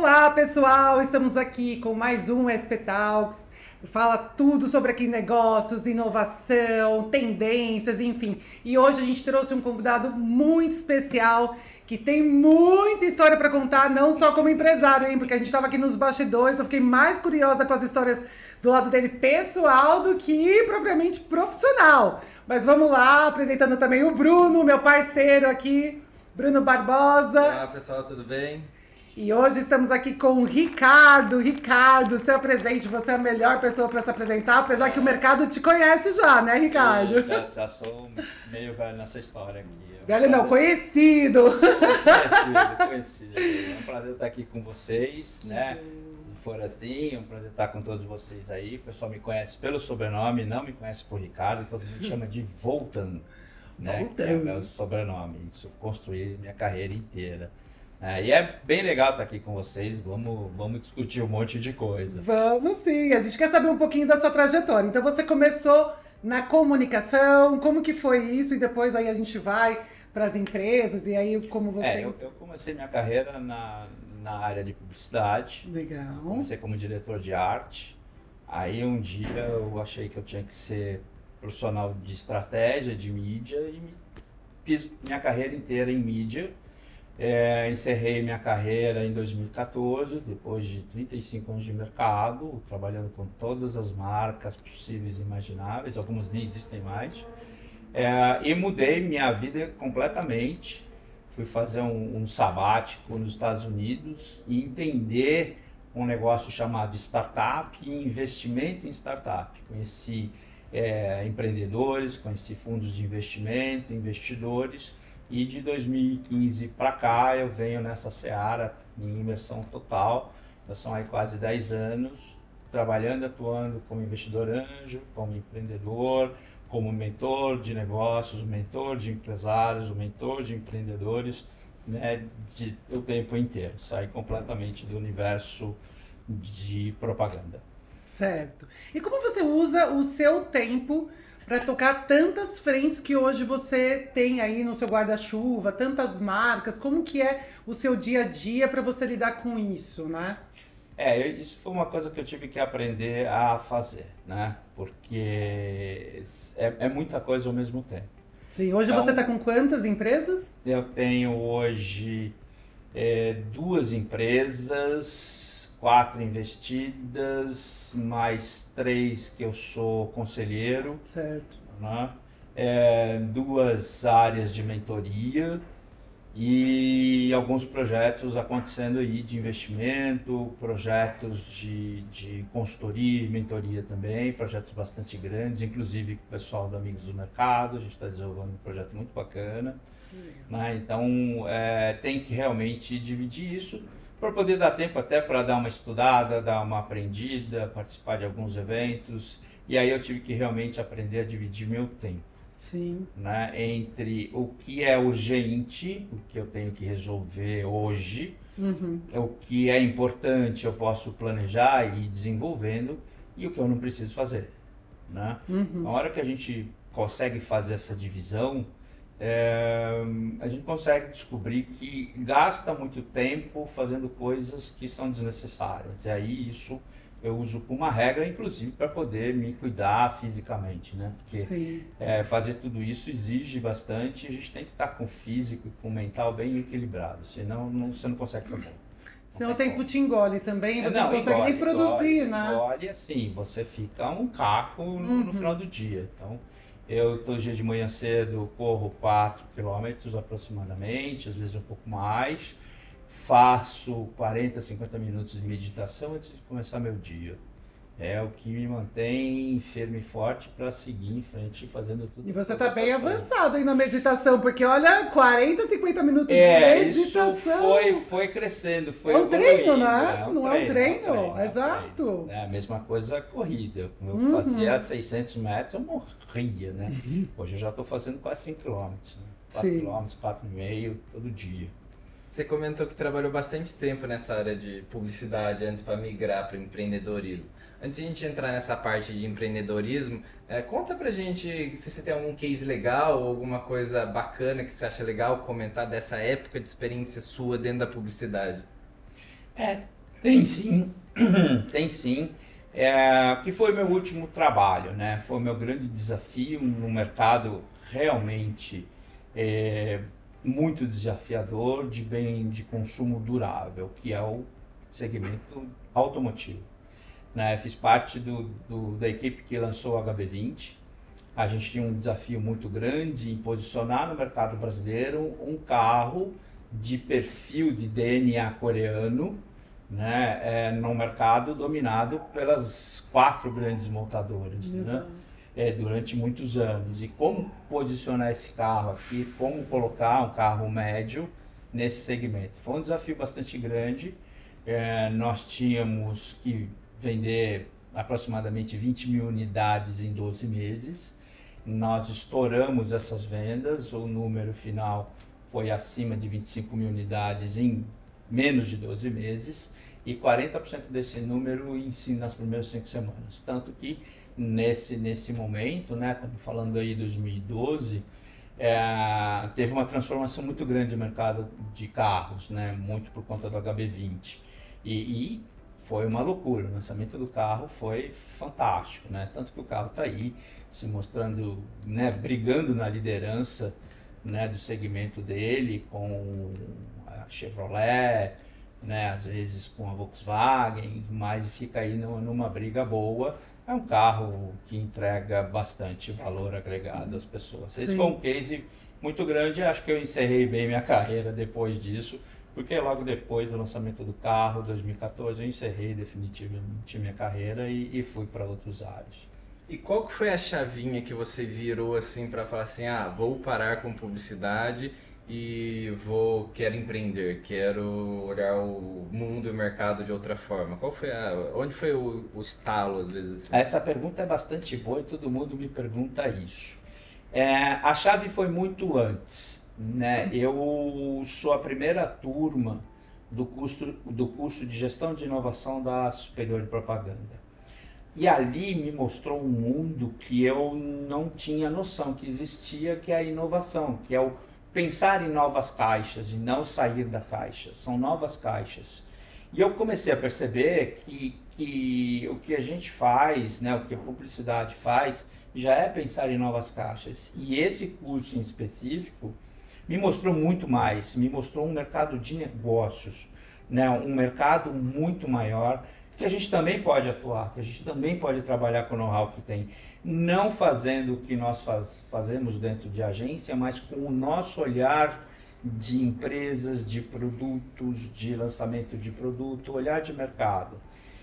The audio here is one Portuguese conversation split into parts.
Olá, pessoal! Estamos aqui com mais um SP Talks. Fala tudo sobre aqui negócios, inovação, tendências, enfim. E hoje a gente trouxe um convidado muito especial que tem muita história para contar, não só como empresário, hein? Porque a gente estava aqui nos bastidores, eu fiquei mais curiosa com as histórias do lado dele pessoal do que propriamente profissional. Mas vamos lá, apresentando também o Bruno, meu parceiro aqui, Bruno Barbosa. Olá, pessoal, tudo bem? E hoje estamos aqui com o Ricardo. Ricardo, se apresente, você é a melhor pessoa para se apresentar, apesar que o mercado te conhece já, né, Ricardo? Já sou meio velho nessa história aqui. Velho não, conhecido. Conhecido. É um prazer estar aqui com vocês, né? Se for assim, é um prazer estar com todos vocês aí. O pessoal me conhece pelo sobrenome, não me conhece por Ricardo, todo mundo me chama de Voltan, né? Voltan. É o meu sobrenome. Isso construí minha carreira inteira. E é bem legal estar aqui com vocês, vamos discutir um monte de coisa. Vamos sim, a gente quer saber um pouquinho da sua trajetória. Então você começou na comunicação, como que foi isso? E depois aí a gente vai para as empresas e aí como você... Eu comecei minha carreira na área de publicidade. Legal. Comecei como diretor de arte. Aí um dia eu achei que eu tinha que ser profissional de estratégia, de mídia e fiz minha carreira inteira em mídia. Encerrei minha carreira em 2014, depois de 35 anos de mercado, trabalhando com todas as marcas possíveis e imagináveis, algumas nem existem mais, e mudei minha vida completamente. Fui fazer um sabático nos Estados Unidos e entender um negócio chamado startup e investimento em startup. Conheci empreendedores, conheci fundos de investimento, investidores. E de 2015 para cá eu venho nessa seara em imersão total. Já são aí quase 10 anos trabalhando, atuando como investidor anjo, como empreendedor, como mentor de negócios, mentor de empresários, mentor de empreendedores, né, o tempo inteiro. Saí completamente do universo de propaganda. Certo. E como você usa o seu tempo para tocar tantas frentes que hoje você tem aí no seu guarda-chuva, tantas marcas? Como que é o seu dia a dia para você lidar com isso, né? Isso foi uma coisa que eu tive que aprender a fazer, né? Porque é muita coisa ao mesmo tempo. Sim, hoje então, você está com quantas empresas? Eu tenho hoje 2 empresas, 4 investidas, mais 3 que eu sou conselheiro. Certo. Né? 2 áreas de mentoria e alguns projetos acontecendo aí de investimento, projetos de consultoria e mentoria também, projetos bastante grandes, inclusive com o pessoal do Amigos do Mercado. A gente está desenvolvendo um projeto muito bacana. Né? Então, tem que realmente dividir isso, para poder dar tempo até para dar uma estudada, dar uma aprendida, participar de alguns eventos. E aí eu tive que realmente aprender a dividir meu tempo. Sim. Né, entre o que é urgente, o que eu tenho que resolver hoje, o que é importante eu posso planejar e ir desenvolvendo, e o que eu não preciso fazer. Né? Na hora que a gente consegue fazer essa divisão, a gente consegue descobrir que gasta muito tempo fazendo coisas que são desnecessárias. E aí isso eu uso como uma regra, inclusive, para poder me cuidar fisicamente, né? Porque fazer tudo isso exige bastante, e a gente tem que estar com o físico e com o mental bem equilibrado, senão você não consegue fazer. Senão o tempo te engole também, você não consegue nem produzir, né? Engole, assim, você fica um caco no final do dia. Então, eu todo dia de manhã cedo corro 4 quilômetros aproximadamente, às vezes um pouco mais. Faço 40, 50 minutos de meditação antes de começar meu dia. É o que me mantém firme e forte para seguir em frente fazendo tudo. E você está bem avançado aí na meditação, porque olha, 40, 50 minutos de meditação. Isso foi crescendo, foi um treino, né? É um não treino, é um treino, exato. É a mesma coisa a corrida. Eu fazia 600 metros, eu morria, né? Hoje eu já estou fazendo quase 5 quilômetros. Né? 4 quilômetros, 4,5 todo dia. Você comentou que trabalhou bastante tempo nessa área de publicidade antes para migrar para o empreendedorismo. Antes de a gente entrar nessa parte de empreendedorismo, conta pra gente se você tem algum case legal ou alguma coisa bacana que você acha legal comentar dessa época de experiência sua dentro da publicidade. Tem sim, tem sim. Que foi meu último trabalho, né? Foi meu grande desafio no mercado realmente muito desafiador de bem de consumo durável, que é o segmento automotivo. Né? Fiz parte da equipe que lançou o HB20. A gente tinha um desafio muito grande em posicionar no mercado brasileiro um carro de perfil de DNA coreano, né, no mercado dominado pelas 4 grandes montadoras, né, durante muitos anos. E como posicionar esse carro aqui, como colocar um carro médio nesse segmento. Foi um desafio bastante grande. Nós tínhamos que vender aproximadamente 20 mil unidades em 12 meses. Nós estouramos essas vendas, o número final foi acima de 25 mil unidades em menos de 12 meses e 40% desse número nas primeiras 5 semanas. Tanto que nesse momento, né, estamos falando aí de 2012, teve uma transformação muito grande no mercado de carros, né, muito por conta do HB20. E foi uma loucura, o lançamento do carro foi fantástico, né? Tanto que o carro está aí se mostrando, né, brigando na liderança, né, do segmento dele com a Chevrolet, né, às vezes com a Volkswagen, mas fica aí numa briga boa. É um carro que entrega bastante valor agregado às pessoas. Esse foi um case muito grande, acho que eu encerrei bem minha carreira depois disso, porque logo depois do lançamento do carro, 2014, eu encerrei definitivamente minha carreira e fui para outras áreas. E qual que foi a chavinha que você virou assim para falar assim, vou parar com publicidade e quero empreender, quero olhar o mundo e o mercado de outra forma? Onde foi o estalo às vezes? Assim? Essa pergunta é bastante boa e todo mundo me pergunta isso. A chave foi muito antes. Né? Eu sou a primeira turma do curso de Gestão de Inovação da Superior de Propaganda. E ali me mostrou um mundo que eu não tinha noção que existia, que é a inovação, que é o pensar em novas caixas e não sair da caixa. São novas caixas. E eu comecei a perceber que o que a gente faz, né, o que a publicidade faz, já é pensar em novas caixas. E esse curso em específico me mostrou muito mais, me mostrou um mercado de negócios, né? Um mercado muito maior, que a gente também pode atuar, que a gente também pode trabalhar com o know-how que tem, não fazendo o que nós fazemos dentro de agência, mas com o nosso olhar de empresas, de produtos, de lançamento de produto, olhar de mercado.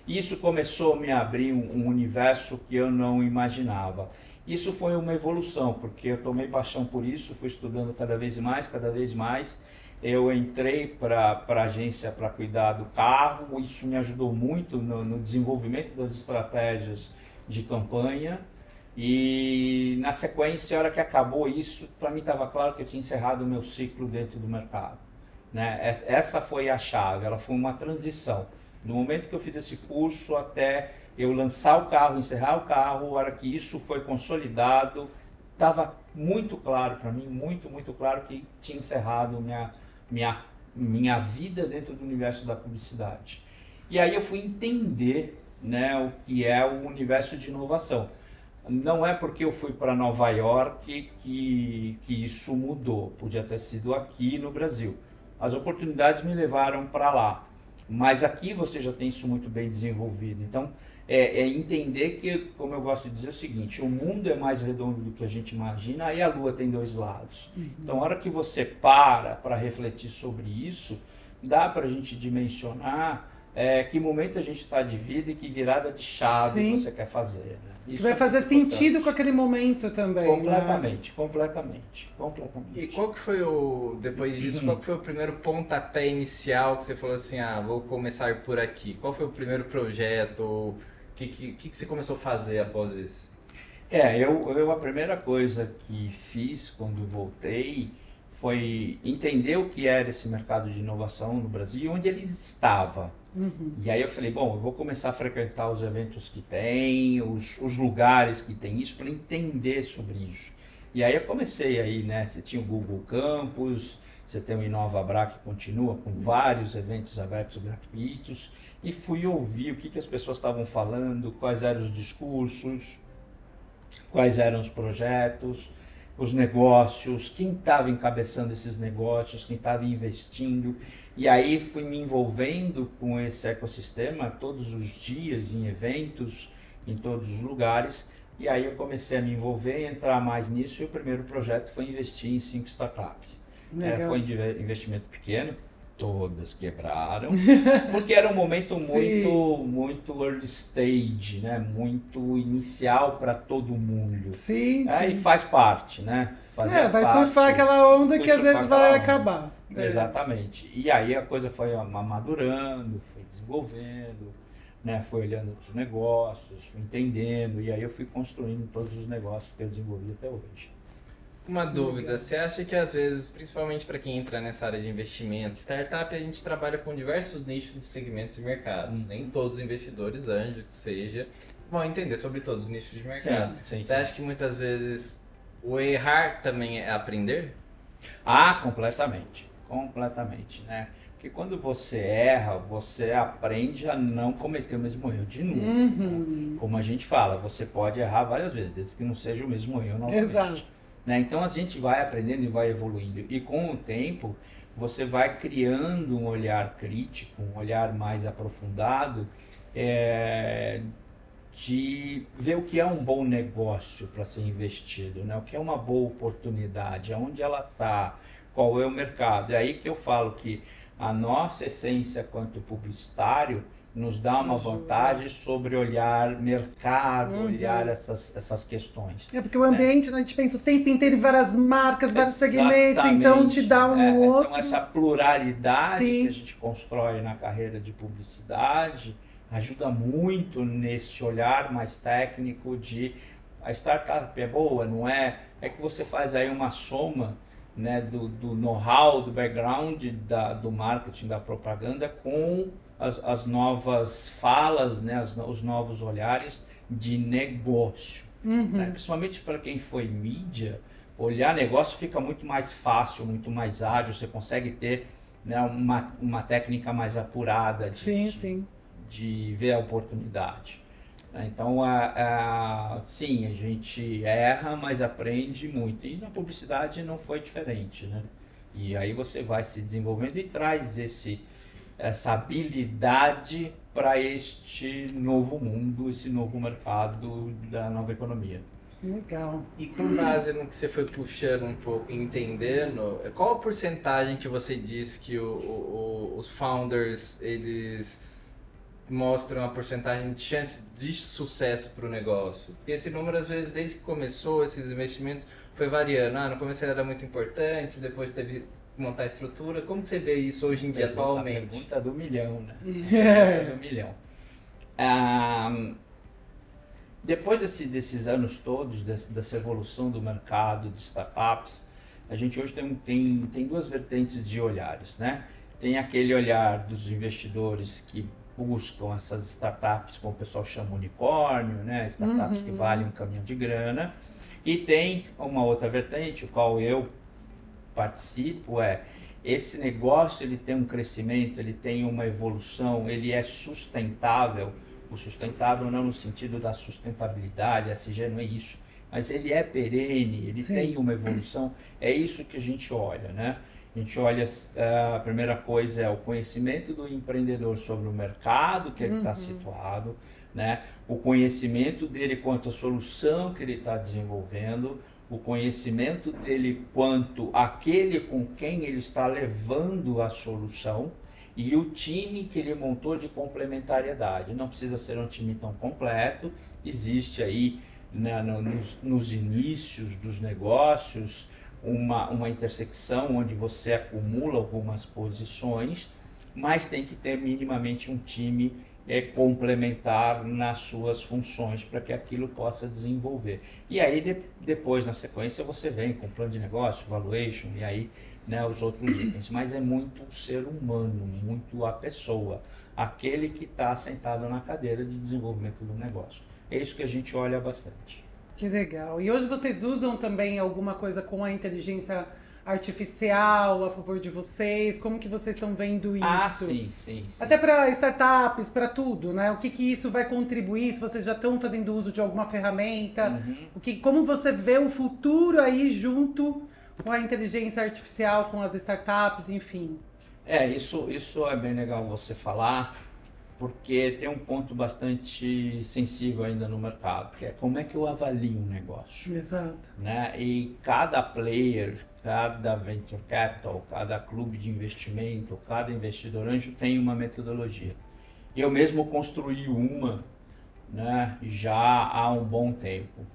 Isso começou a me abrir um universo que eu não imaginava. Isso foi uma evolução, porque eu tomei paixão por isso, fui estudando cada vez mais, cada vez mais. Eu entrei para a agência para cuidar do carro, isso me ajudou muito no desenvolvimento das estratégias de campanha. E na sequência, a hora que acabou isso, para mim estava claro que eu tinha encerrado o meu ciclo dentro do mercado. Né? Essa foi a chave, ela foi uma transição. Do momento que eu fiz esse curso até eu lançar o carro, encerrar o carro, a hora que isso foi consolidado, estava muito claro para mim, muito claro que tinha encerrado minha vida dentro do universo da publicidade. E aí eu fui entender, né, o que é o universo de inovação. Não é porque eu fui para Nova York que isso mudou, podia ter sido aqui no Brasil. As oportunidades me levaram para lá, mas aqui você já tem isso muito bem desenvolvido. Então, entender que, como eu gosto de dizer, é o seguinte, o mundo é mais redondo do que a gente imagina, aí a Lua tem 2 lados. Então, a hora que você para refletir sobre isso, dá para a gente dimensionar que momento a gente está de vida e que virada de chave você quer fazer. Né? Isso vai fazer sentido com aquele momento também. Completamente, né? completamente. E qual que foi depois disso, qual que foi o primeiro pontapé inicial que você falou assim, vou começar por aqui? Qual foi o primeiro projeto? O que você começou a fazer após isso? Eu a primeira coisa que fiz quando voltei foi entender o que era esse mercado de inovação no Brasil e onde ele estava. E aí eu falei, bom, eu vou começar a frequentar os eventos que tem, os lugares que tem isso, para entender sobre isso. E aí eu comecei aí, né, você tinha o Google Campus, Você tem o InovaBra que continua com vários eventos abertos gratuitos. E fui ouvir o que as pessoas estavam falando, quais eram os discursos, quais eram os projetos, os negócios, quem estava encabeçando esses negócios, quem estava investindo. E aí fui me envolvendo com esse ecossistema todos os dias, em eventos, em todos os lugares. E aí eu comecei a me envolver, entrar mais nisso, e o primeiro projeto foi investir em 5 startups. Foi investimento pequeno, todas quebraram, porque era um momento muito early stage, né? Muito inicial para todo mundo. Sim, E faz parte, né? Vai surfar aquela onda que às vezes vai acabar. Exatamente. E aí a coisa foi amadurando, foi desenvolvendo, né? Foi olhando os negócios, fui entendendo, e aí eu fui construindo todos os negócios que eu desenvolvi até hoje. Uma dúvida, você acha que às vezes, principalmente para quem entra nessa área de investimento, startup, a gente trabalha com diversos nichos, segmentos e mercados. Nem todos os investidores, anjo que seja, vão entender sobre todos os nichos de mercado. Você acha que muitas vezes o errar também é aprender? Completamente. Completamente, né? Porque quando você erra, você aprende a não cometer o mesmo erro de novo. Então, como a gente fala, você pode errar várias vezes, desde que não seja o mesmo erro novamente. Exato. Né? Então a gente vai aprendendo e vai evoluindo. E com o tempo, você vai criando um olhar crítico, um olhar mais aprofundado, de ver o que é um bom negócio para ser investido, né? O que é uma boa oportunidade, aonde ela está, qual é o mercado. É aí que eu falo que a nossa essência quanto publicitário nos dá uma vantagem sobre olhar mercado, olhar essas questões. Porque o ambiente, né? A gente pensa o tempo inteiro em várias marcas, vários segmentos, então te dá outro... Então essa pluralidade que a gente constrói na carreira de publicidade ajuda muito nesse olhar mais técnico de a startup é boa, não é? É que você faz aí uma soma, né, do know-how, do background, do marketing, da propaganda com as novas falas, né, os novos olhares de negócio. Né? Principalmente para quem foi mídia, olhar negócio fica muito mais fácil, muito mais ágil, você consegue ter, né, uma técnica mais apurada de ver a oportunidade. Então, sim, a gente erra, mas aprende muito. E na publicidade não foi diferente, né? E aí você vai se desenvolvendo e traz essa habilidade para este novo mundo, esse novo mercado da nova economia. Legal. E com base no que você foi puxando um pouco, entendendo, qual a porcentagem que você diz que os founders, eles mostram a porcentagem de chance de sucesso para o negócio? Porque esse número, às vezes, desde que começou esses investimentos, foi variando. No começo era muito importante, depois teve que montar a estrutura. Como que você vê isso hoje em dia, atualmente? A pergunta do milhão, né? Pergunta do milhão. Depois desses anos todos, dessa evolução do mercado de startups, a gente hoje tem duas vertentes de olhares, né? Tem aquele olhar dos investidores que buscam essas startups, como o pessoal chama unicórnio, né? Startups que valem um caminhão de grana. E tem uma outra vertente, o qual eu participo, esse negócio ele tem um crescimento, ele tem uma evolução, ele é sustentável. O sustentável não no sentido da sustentabilidade, SG não é isso, mas ele é perene, ele tem uma evolução, é isso que a gente olha, né? A gente olha, a primeira coisa é o conhecimento do empreendedor sobre o mercado que ele está situado, né? O conhecimento dele quanto à solução que ele está desenvolvendo, o conhecimento dele quanto àquele com quem ele está levando a solução e o time que ele montou de complementariedade. Não precisa ser um time tão completo, existe aí, né, nos inícios dos negócios, uma intersecção onde você acumula algumas posições, mas tem que ter minimamente um time complementar nas suas funções para que aquilo possa desenvolver. E aí depois, na sequência, você vem com plano de negócio, valuation e aí, né, os outros itens. Mas é muito o ser humano, muito a pessoa, aquele que está sentado na cadeira de desenvolvimento do negócio. É isso que a gente olha bastante. Que legal. E hoje vocês usam também alguma coisa com a inteligência artificial a favor de vocês? Como que vocês estão vendo isso? Ah, sim. Até para startups, para tudo, né? O que que isso vai contribuir, se vocês já estão fazendo uso de alguma ferramenta? Como você vê o futuro aí junto com a inteligência artificial, com as startups, enfim? Isso é bem legal você falar, porque tem um ponto bastante sensível ainda no mercado, que é como é que eu avalio um negócio. Exato. Né? E cada player, cada venture capital, cada clube de investimento, cada investidor anjo tem uma metodologia. Eu mesmo construí uma, né, já há um bom tempo.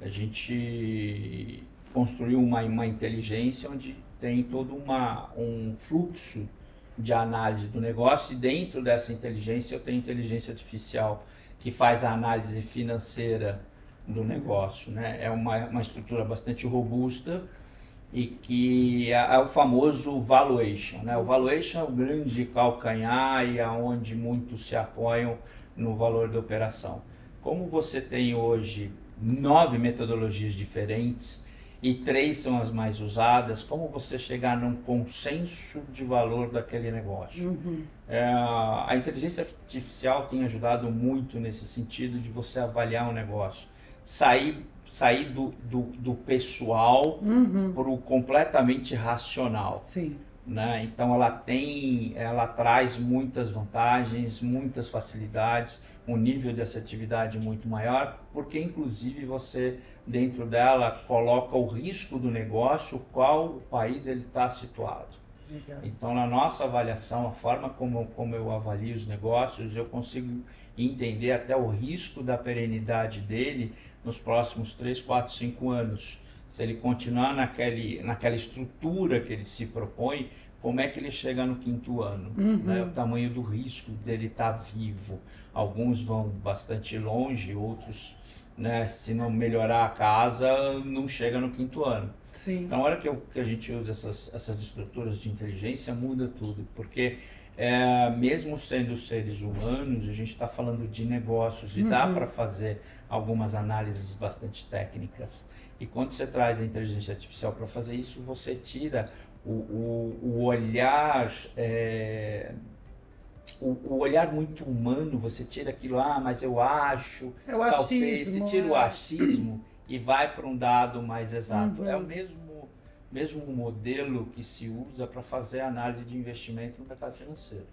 A gente construiu uma inteligência onde tem todo um fluxo de análise do negócio, e dentro dessa inteligência eu tenho inteligência artificial que faz a análise financeira do negócio, né? É uma estrutura bastante robusta e que é o famoso valuation, né? O valuation é o grande calcanhar e aonde muitos se apoiam no valor da operação. Como você tem hoje 9 metodologias diferentes e 3 são as mais usadas, como você chegar num consenso de valor daquele negócio? A inteligência artificial tem ajudado muito nesse sentido de você avaliar um negócio, sair do pessoal para o completamente racional. Sim. Né? Então ela traz muitas vantagens, muitas facilidades, um nível de assertividade muito maior, porque inclusive você dentro dela coloca o risco do negócio, qual o país ele está situado. Legal. Então na nossa avaliação, a forma como eu avalio os negócios, eu consigo entender até o risco da perenidade dele nos próximos 3, 4, 5 anos. Se ele continuar naquela estrutura que ele se propõe, como é que ele chega no 5º ano? Né? O tamanho do risco dele estar vivo. Alguns vão bastante longe, outros, né, se não melhorar a casa, não chega no 5º ano. Sim. Então, na hora que a gente usa essas estruturas de inteligência, muda tudo. Porque mesmo sendo seres humanos, a gente está falando de negócios e dá para fazer algumas análises bastante técnicas. E quando você traz a inteligência artificial para fazer isso, você tira o olhar, o olhar muito humano, você tira aquilo, mas eu acho, é o talvez, achismo, você tira o achismo e vai para um dado mais exato. É o mesmo modelo que se usa para fazer análise de investimento no mercado financeiro.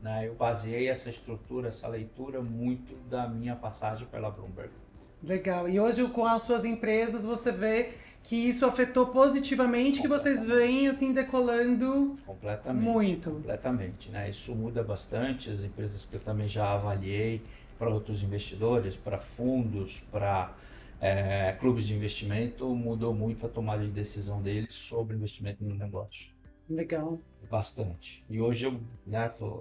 Né? Eu baseei essa estrutura, essa leitura muito da minha passagem pela Bloomberg. Legal. E hoje com as suas empresas você vê que isso afetou positivamente, que vocês vêm assim decolando muito. Completamente, né? Isso muda bastante as empresas que eu também já avaliei para outros investidores, para fundos, para clubes de investimento, mudou muito a tomada de decisão deles sobre investimento no negócio. Legal. Bastante. E hoje eu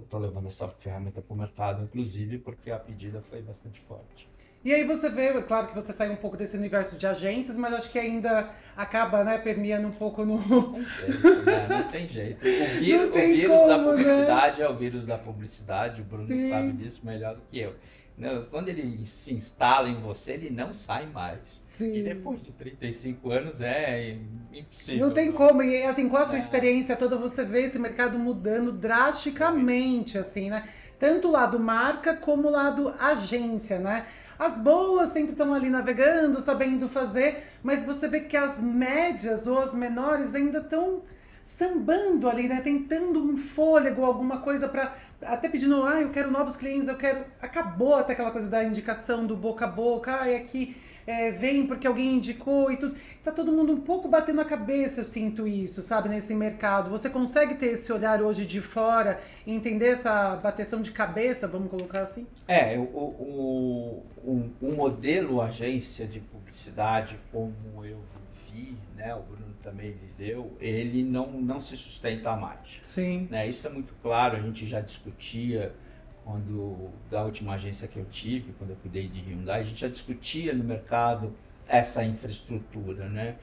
tô levando essa ferramenta para o mercado, inclusive porque a pedida foi bastante forte. E aí você vê, é claro que você sai um pouco desse universo de agências, mas acho que ainda acaba, né, permeando um pouco no... Não tem jeito. O vírus da publicidade, né? É o vírus da publicidade, o Bruno sabe disso melhor do que eu. Quando ele se instala em você, ele não sai mais. Sim. E depois de 35 anos é impossível. Não tem como. E assim, com a sua experiência toda, você vê esse mercado mudando drasticamente, assim, né? Tanto o lado marca como o lado agência, né? As boas sempre estão ali navegando, sabendo fazer, mas você vê que as médias ou as menores ainda estão sambando ali, né? Tentando um fôlego, alguma coisa para até pedindo, eu quero novos clientes, eu quero... Acabou até aquela coisa da indicação do boca a boca, aqui vem porque alguém indicou e tudo. Tá todo mundo um pouco batendo a cabeça, eu sinto isso, sabe, nesse mercado. Você consegue ter esse olhar hoje de fora e entender essa bateção de cabeça, vamos colocar assim? O modelo agência de publicidade, como eu vi, né, o Bruno também viveu, ele não se sustenta mais. Sim. Né? Isso é muito claro, a gente já discutia da última agência que eu tive, quando eu cuidei de Hyundai, a gente já discutia no mercado essa infraestrutura, né?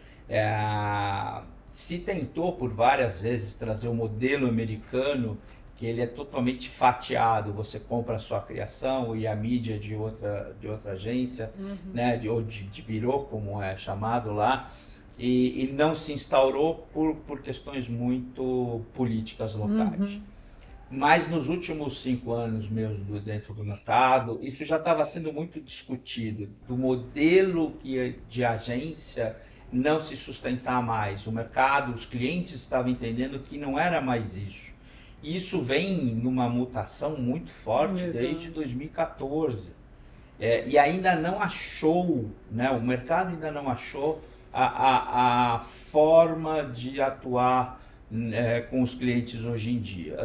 Se tentou por várias vezes trazer o modelo americano, que ele é totalmente fatiado, você compra a sua criação e a mídia de outra agência, né? ou de birô, como é chamado lá, e não se instaurou por questões muito políticas locais. Mas nos últimos 5 anos meus dentro do mercado, isso já estava sendo muito discutido, do modelo de agência não se sustentar mais. O mercado, os clientes estavam entendendo que não era mais isso. E isso vem numa mutação muito forte desde 2014. E ainda não achou, né, o mercado ainda não achou a forma de atuar com os clientes hoje em dia.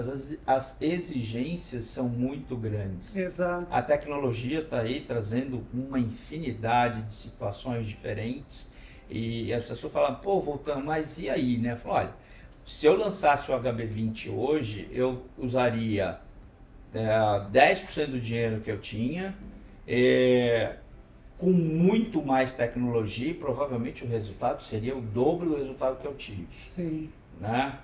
As exigências são muito grandes. Exato. A tecnologia está aí trazendo uma infinidade de situações diferentes e as pessoas falam, pô, voltando, mas e aí, né? Eu falo, olha, se eu lançasse o HB20 hoje, eu usaria 10% do dinheiro que eu tinha, com muito mais tecnologia, e provavelmente o resultado seria o dobro do resultado que eu tive. Sim. Né?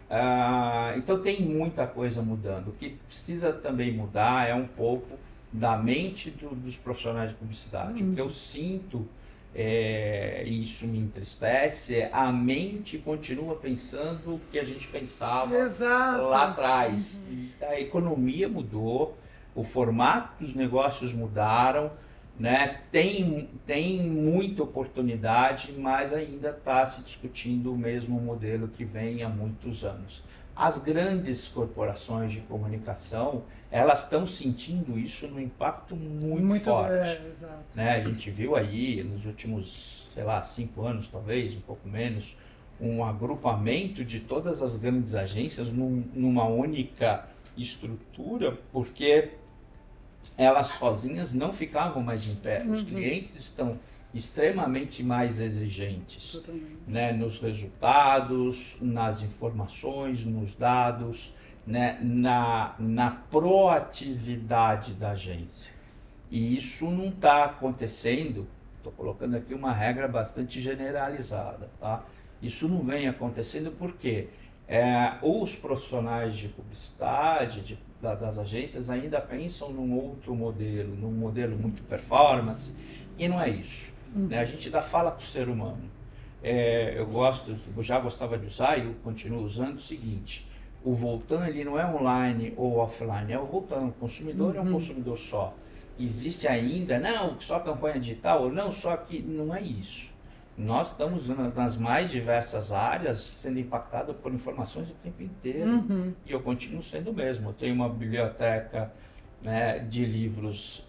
Então tem muita coisa mudando. O que precisa também mudar é um pouco da mente dos profissionais de publicidade. O que eu sinto, e isso me entristece, a mente continua pensando o que a gente pensava lá atrás. A economia mudou, o formato dos negócios mudaram, né? Tem muita oportunidade, mas ainda está se discutindo o mesmo modelo que vem há muitos anos. As grandes corporações de comunicação, elas estão sentindo isso no impacto muito forte. Né? A gente viu aí nos últimos, 5 anos talvez, um pouco menos, um agrupamento de todas as grandes agências numa única estrutura, porque elas sozinhas não ficavam mais em pé. Os clientes estão extremamente mais exigentes, né, nos resultados, nas informações, nos dados, né, na proatividade da agência. E isso não está acontecendo, estou colocando aqui uma regra bastante generalizada, tá? Isso não vem acontecendo porque os profissionais de publicidade, das agências ainda pensam num outro modelo, num modelo muito performance, e não é isso. Né? A gente ainda fala com o ser humano. Eu já gostava de usar e eu continuo usando o seguinte: o Voltan ele não é online ou offline, é o Voltan. O consumidor é um consumidor só. Existe ainda, não, só campanha digital, ou não, só que não é isso. Nós estamos nas mais diversas áreas sendo impactados por informações o tempo inteiro. E eu continuo sendo o mesmo. Eu tenho uma biblioteca, né, de livros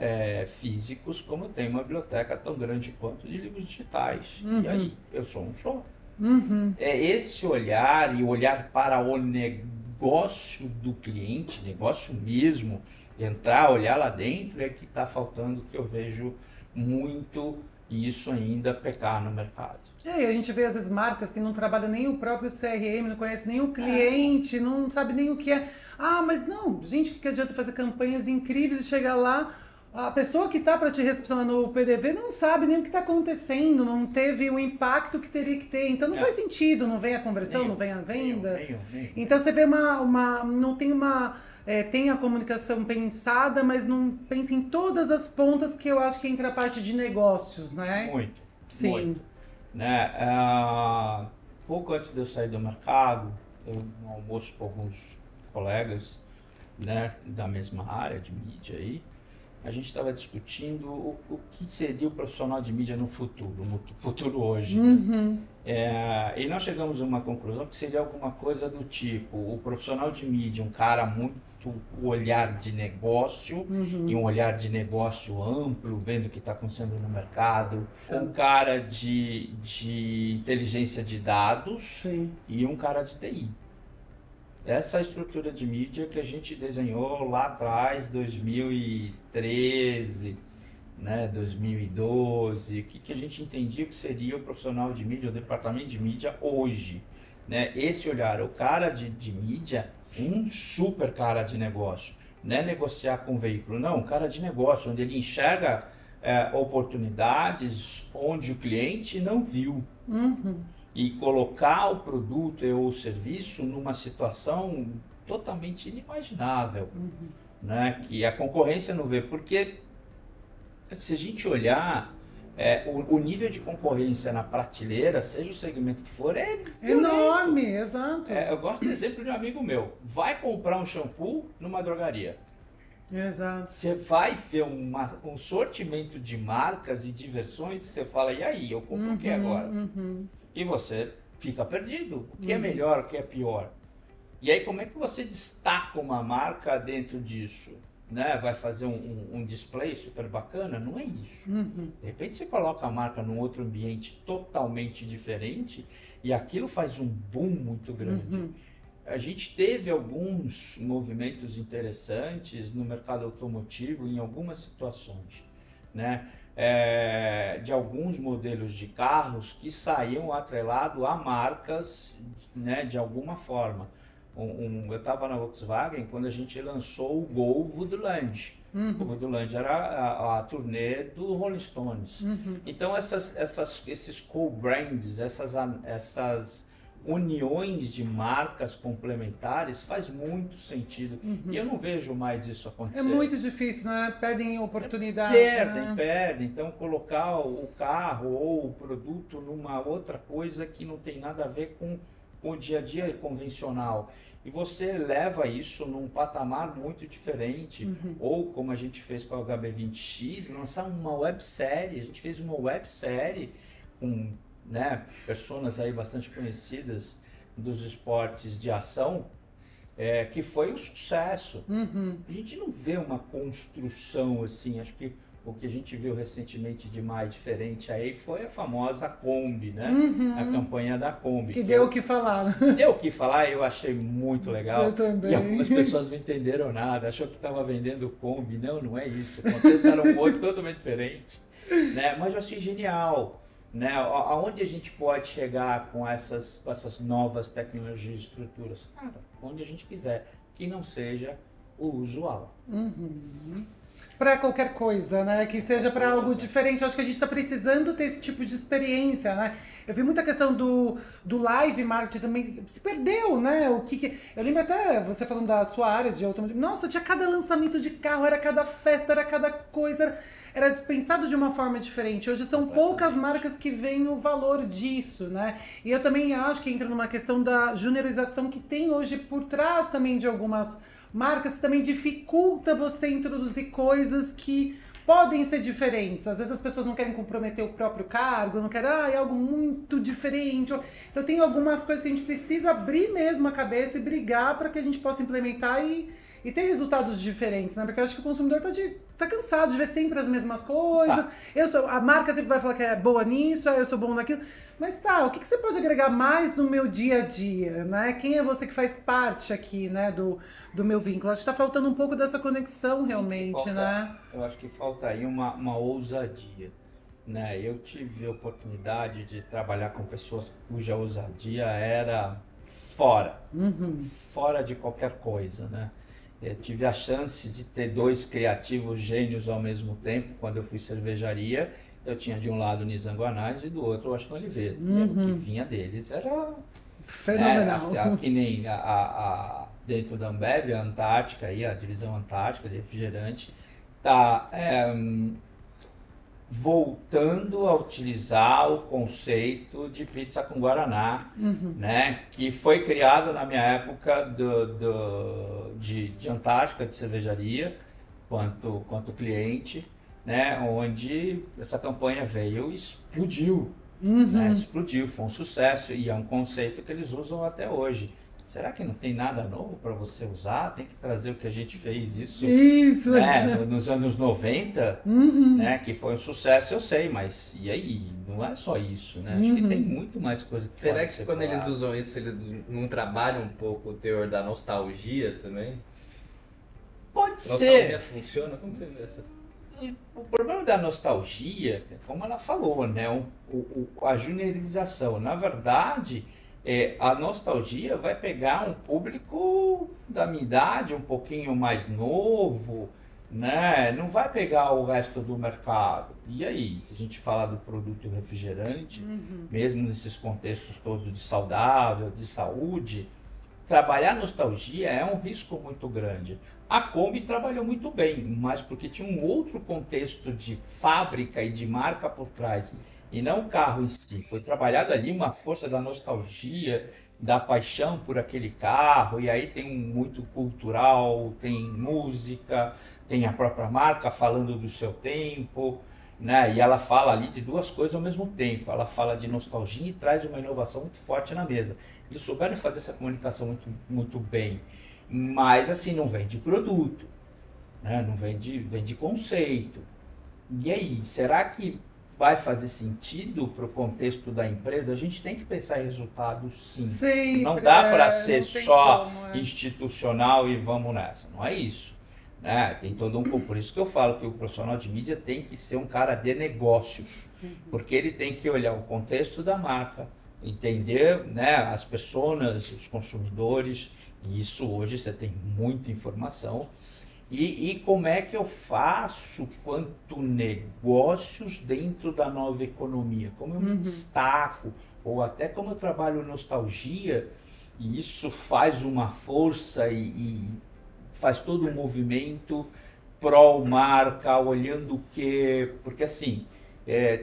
físicos, como eu tenho uma biblioteca tão grande quanto de livros digitais. E aí, eu sou um só. É esse olhar e olhar para o negócio do cliente, negócio mesmo, entrar, olhar lá dentro, é que está faltando, que eu vejo muito isso ainda pecar no mercado. A gente vê às vezes marcas que não trabalham nem o próprio CRM, não conhece nem o cliente, não sabe nem o que é. Mas não, gente, que adianta fazer campanhas incríveis e chegar lá, a pessoa que está para te recepcionar no PDV não sabe nem o que está acontecendo, não teve o impacto que teria que ter. Então não faz sentido, não vem a conversão, não vem a venda. Então você vê não tem tem a comunicação pensada, mas não pensa em todas as pontas, que eu acho que entra a parte de negócios, né? Muito. Sim. Muito. Né? Pouco antes de eu sair do mercado, eu no almoço com alguns colegas, né, da mesma área de mídia aí, a gente estava discutindo o que seria o profissional de mídia no futuro hoje. E nós chegamos a uma conclusão que seria alguma coisa do tipo: o profissional de mídia, um cara muito olhar de negócio, e um olhar de negócio amplo, vendo o que está acontecendo no mercado, um cara de inteligência de dados e um cara de TI. Essa estrutura de mídia que a gente desenhou lá atrás, 2013, né, 2012, o que a gente entendia que seria o profissional de mídia, o departamento de mídia hoje. Né? Esse olhar, o cara de mídia, um super cara de negócio. Não é negociar com o veículo, não, um cara de negócio, onde ele enxerga oportunidades onde o cliente não viu. E colocar o produto ou o serviço numa situação totalmente inimaginável, né? Que a concorrência não vê. Porque se a gente olhar, o nível de concorrência na prateleira, seja o segmento que for, é enorme, exato. Eu gosto do exemplo de um amigo meu. Vai comprar um shampoo numa drogaria. Exato. Você vai ver um sortimento de marcas e de versões, você fala, e aí, eu compro o que agora? E você fica perdido. O que é melhor, o que é pior? E aí, como é que você destaca uma marca dentro disso? Né? Vai fazer um display super bacana? Não é isso. De repente você coloca a marca num outro ambiente totalmente diferente e aquilo faz um boom muito grande. A gente teve alguns movimentos interessantes no mercado automotivo em algumas situações, né? De alguns modelos de carros que saíam atrelado a marcas, né, de alguma forma. Eu estava na Volkswagen quando a gente lançou o Gol Wunderland. O Wunderland era a turnê do Rolling Stones. Então esses co-brands, essas uniões de marcas complementares faz muito sentido. E eu não vejo mais isso acontecer. É muito difícil, né? Perdem oportunidades. Perdem. Então colocar o carro ou o produto numa outra coisa que não tem nada a ver com o dia a dia convencional. E você leva isso num patamar muito diferente. Ou, como a gente fez com a HB20X, lançar uma websérie. A gente fez uma websérie com, né, personas aí bastante conhecidas dos esportes de ação, que foi um sucesso. A gente não vê uma construção assim, acho que o que a gente viu recentemente de mais diferente aí foi a famosa Kombi, né? A campanha da Kombi. Que deu o que falar. Deu o que falar, eu achei muito legal. Eu também. E algumas pessoas não entenderam nada, achou que estava vendendo Kombi. Não é isso. O contexto era um outro totalmente diferente. Né? Mas eu achei genial. Né? Aonde a gente pode chegar com essas novas tecnologias e estruturas? Cara, onde a gente quiser, que não seja o usual. Para qualquer coisa, né? Que seja para algo diferente. Eu acho que a gente está precisando ter esse tipo de experiência, né? Eu vi muita questão do live marketing também. Se perdeu, né? Eu lembro até você falando da sua área de automotivo. Nossa, tinha cada lançamento de carro, era cada festa, era cada coisa. Era pensado de uma forma diferente. Hoje são poucas marcas que veem o valor disso, né? E eu também acho que entra numa questão da juniorização que tem hoje por trás também de algumas marcas, que também dificulta você introduzir coisas que podem ser diferentes. Às vezes as pessoas não querem comprometer o próprio cargo, não querem, é algo muito diferente. Então tem algumas coisas que a gente precisa abrir mesmo a cabeça e brigar para que a gente possa implementar e ter resultados diferentes, né? Porque eu acho que o consumidor tá cansado de ver sempre as mesmas coisas. A marca sempre vai falar que é boa nisso, eu sou bom naquilo. Mas o que você pode agregar mais no meu dia a dia, né? Quem é você que faz parte aqui, né, do meu vínculo? Acho que tá faltando um pouco dessa conexão realmente, né? Eu acho que falta aí uma ousadia, né? Eu tive a oportunidade de trabalhar com pessoas cuja ousadia era fora de qualquer coisa, né? Eu tive a chance de ter dois criativos gênios ao mesmo tempo. Quando eu fui cervejaria, eu tinha de um lado o Nizam Guanais e do outro o Washington Oliveira. E o que vinha deles era fenomenal. Que nem dentro da Ambev, a Antártica, aí, a divisão Antártica de refrigerante, está voltando a utilizar o conceito de pizza com Guaraná, né, que foi criado na minha época de Antártica, de cervejaria, quanto cliente, né, onde essa campanha veio e explodiu. Né, explodiu, foi um sucesso e é um conceito que eles usam até hoje. Será que não tem nada novo para você usar? Tem que trazer o que a gente fez isso né, nos anos 90, né, que foi um sucesso, eu sei, mas e aí? Não é só isso, né? Acho que tem muito mais coisa que Será pode que ser quando falado. eles usam isso, eles não trabalham um pouco o teor da nostalgia também? Pode ser. Nostalgia funciona? Como você vê essa? O problema da nostalgia, como ela falou, né, a juniorização, na verdade, a nostalgia vai pegar um público da minha idade, um pouquinho mais novo, né, não vai pegar o resto do mercado. E aí, se a gente falar do produto refrigerante, mesmo nesses contextos todos de saudável, de saúde, trabalhar nostalgia é um risco muito grande. A Kombi trabalhou muito bem, mas porque tinha um outro contexto de fábrica e de marca por trás, e não o carro em si. Foi trabalhado ali uma força da nostalgia, da paixão por aquele carro, e aí tem muito cultural, tem música, tem a própria marca falando do seu tempo, né? E ela fala ali de duas coisas ao mesmo tempo. Ela fala de nostalgia e traz uma inovação muito forte na mesa. Eles souberam fazer essa comunicação muito bem. Mas assim, não vende produto, né? Não vende conceito. E aí, será que vai fazer sentido para o contexto da empresa? A gente tem que pensar em resultados, sim. Sempre, Não dá para ser não tem só como, institucional e vamos nessa. Não é isso. Né? Tem todo um... Por isso que eu falo que o profissional de mídia tem que ser um cara de negócios. Porque ele tem que olhar o contexto da marca, entender, né, as pessoas, os consumidores. E isso hoje você tem muita informação. E como é que eu faço quanto negócios dentro da nova economia? Como eu me destaco? Ou até como eu trabalho nostalgia, e isso faz uma força e faz todo um movimento pró-marca, olhando o que... Porque assim,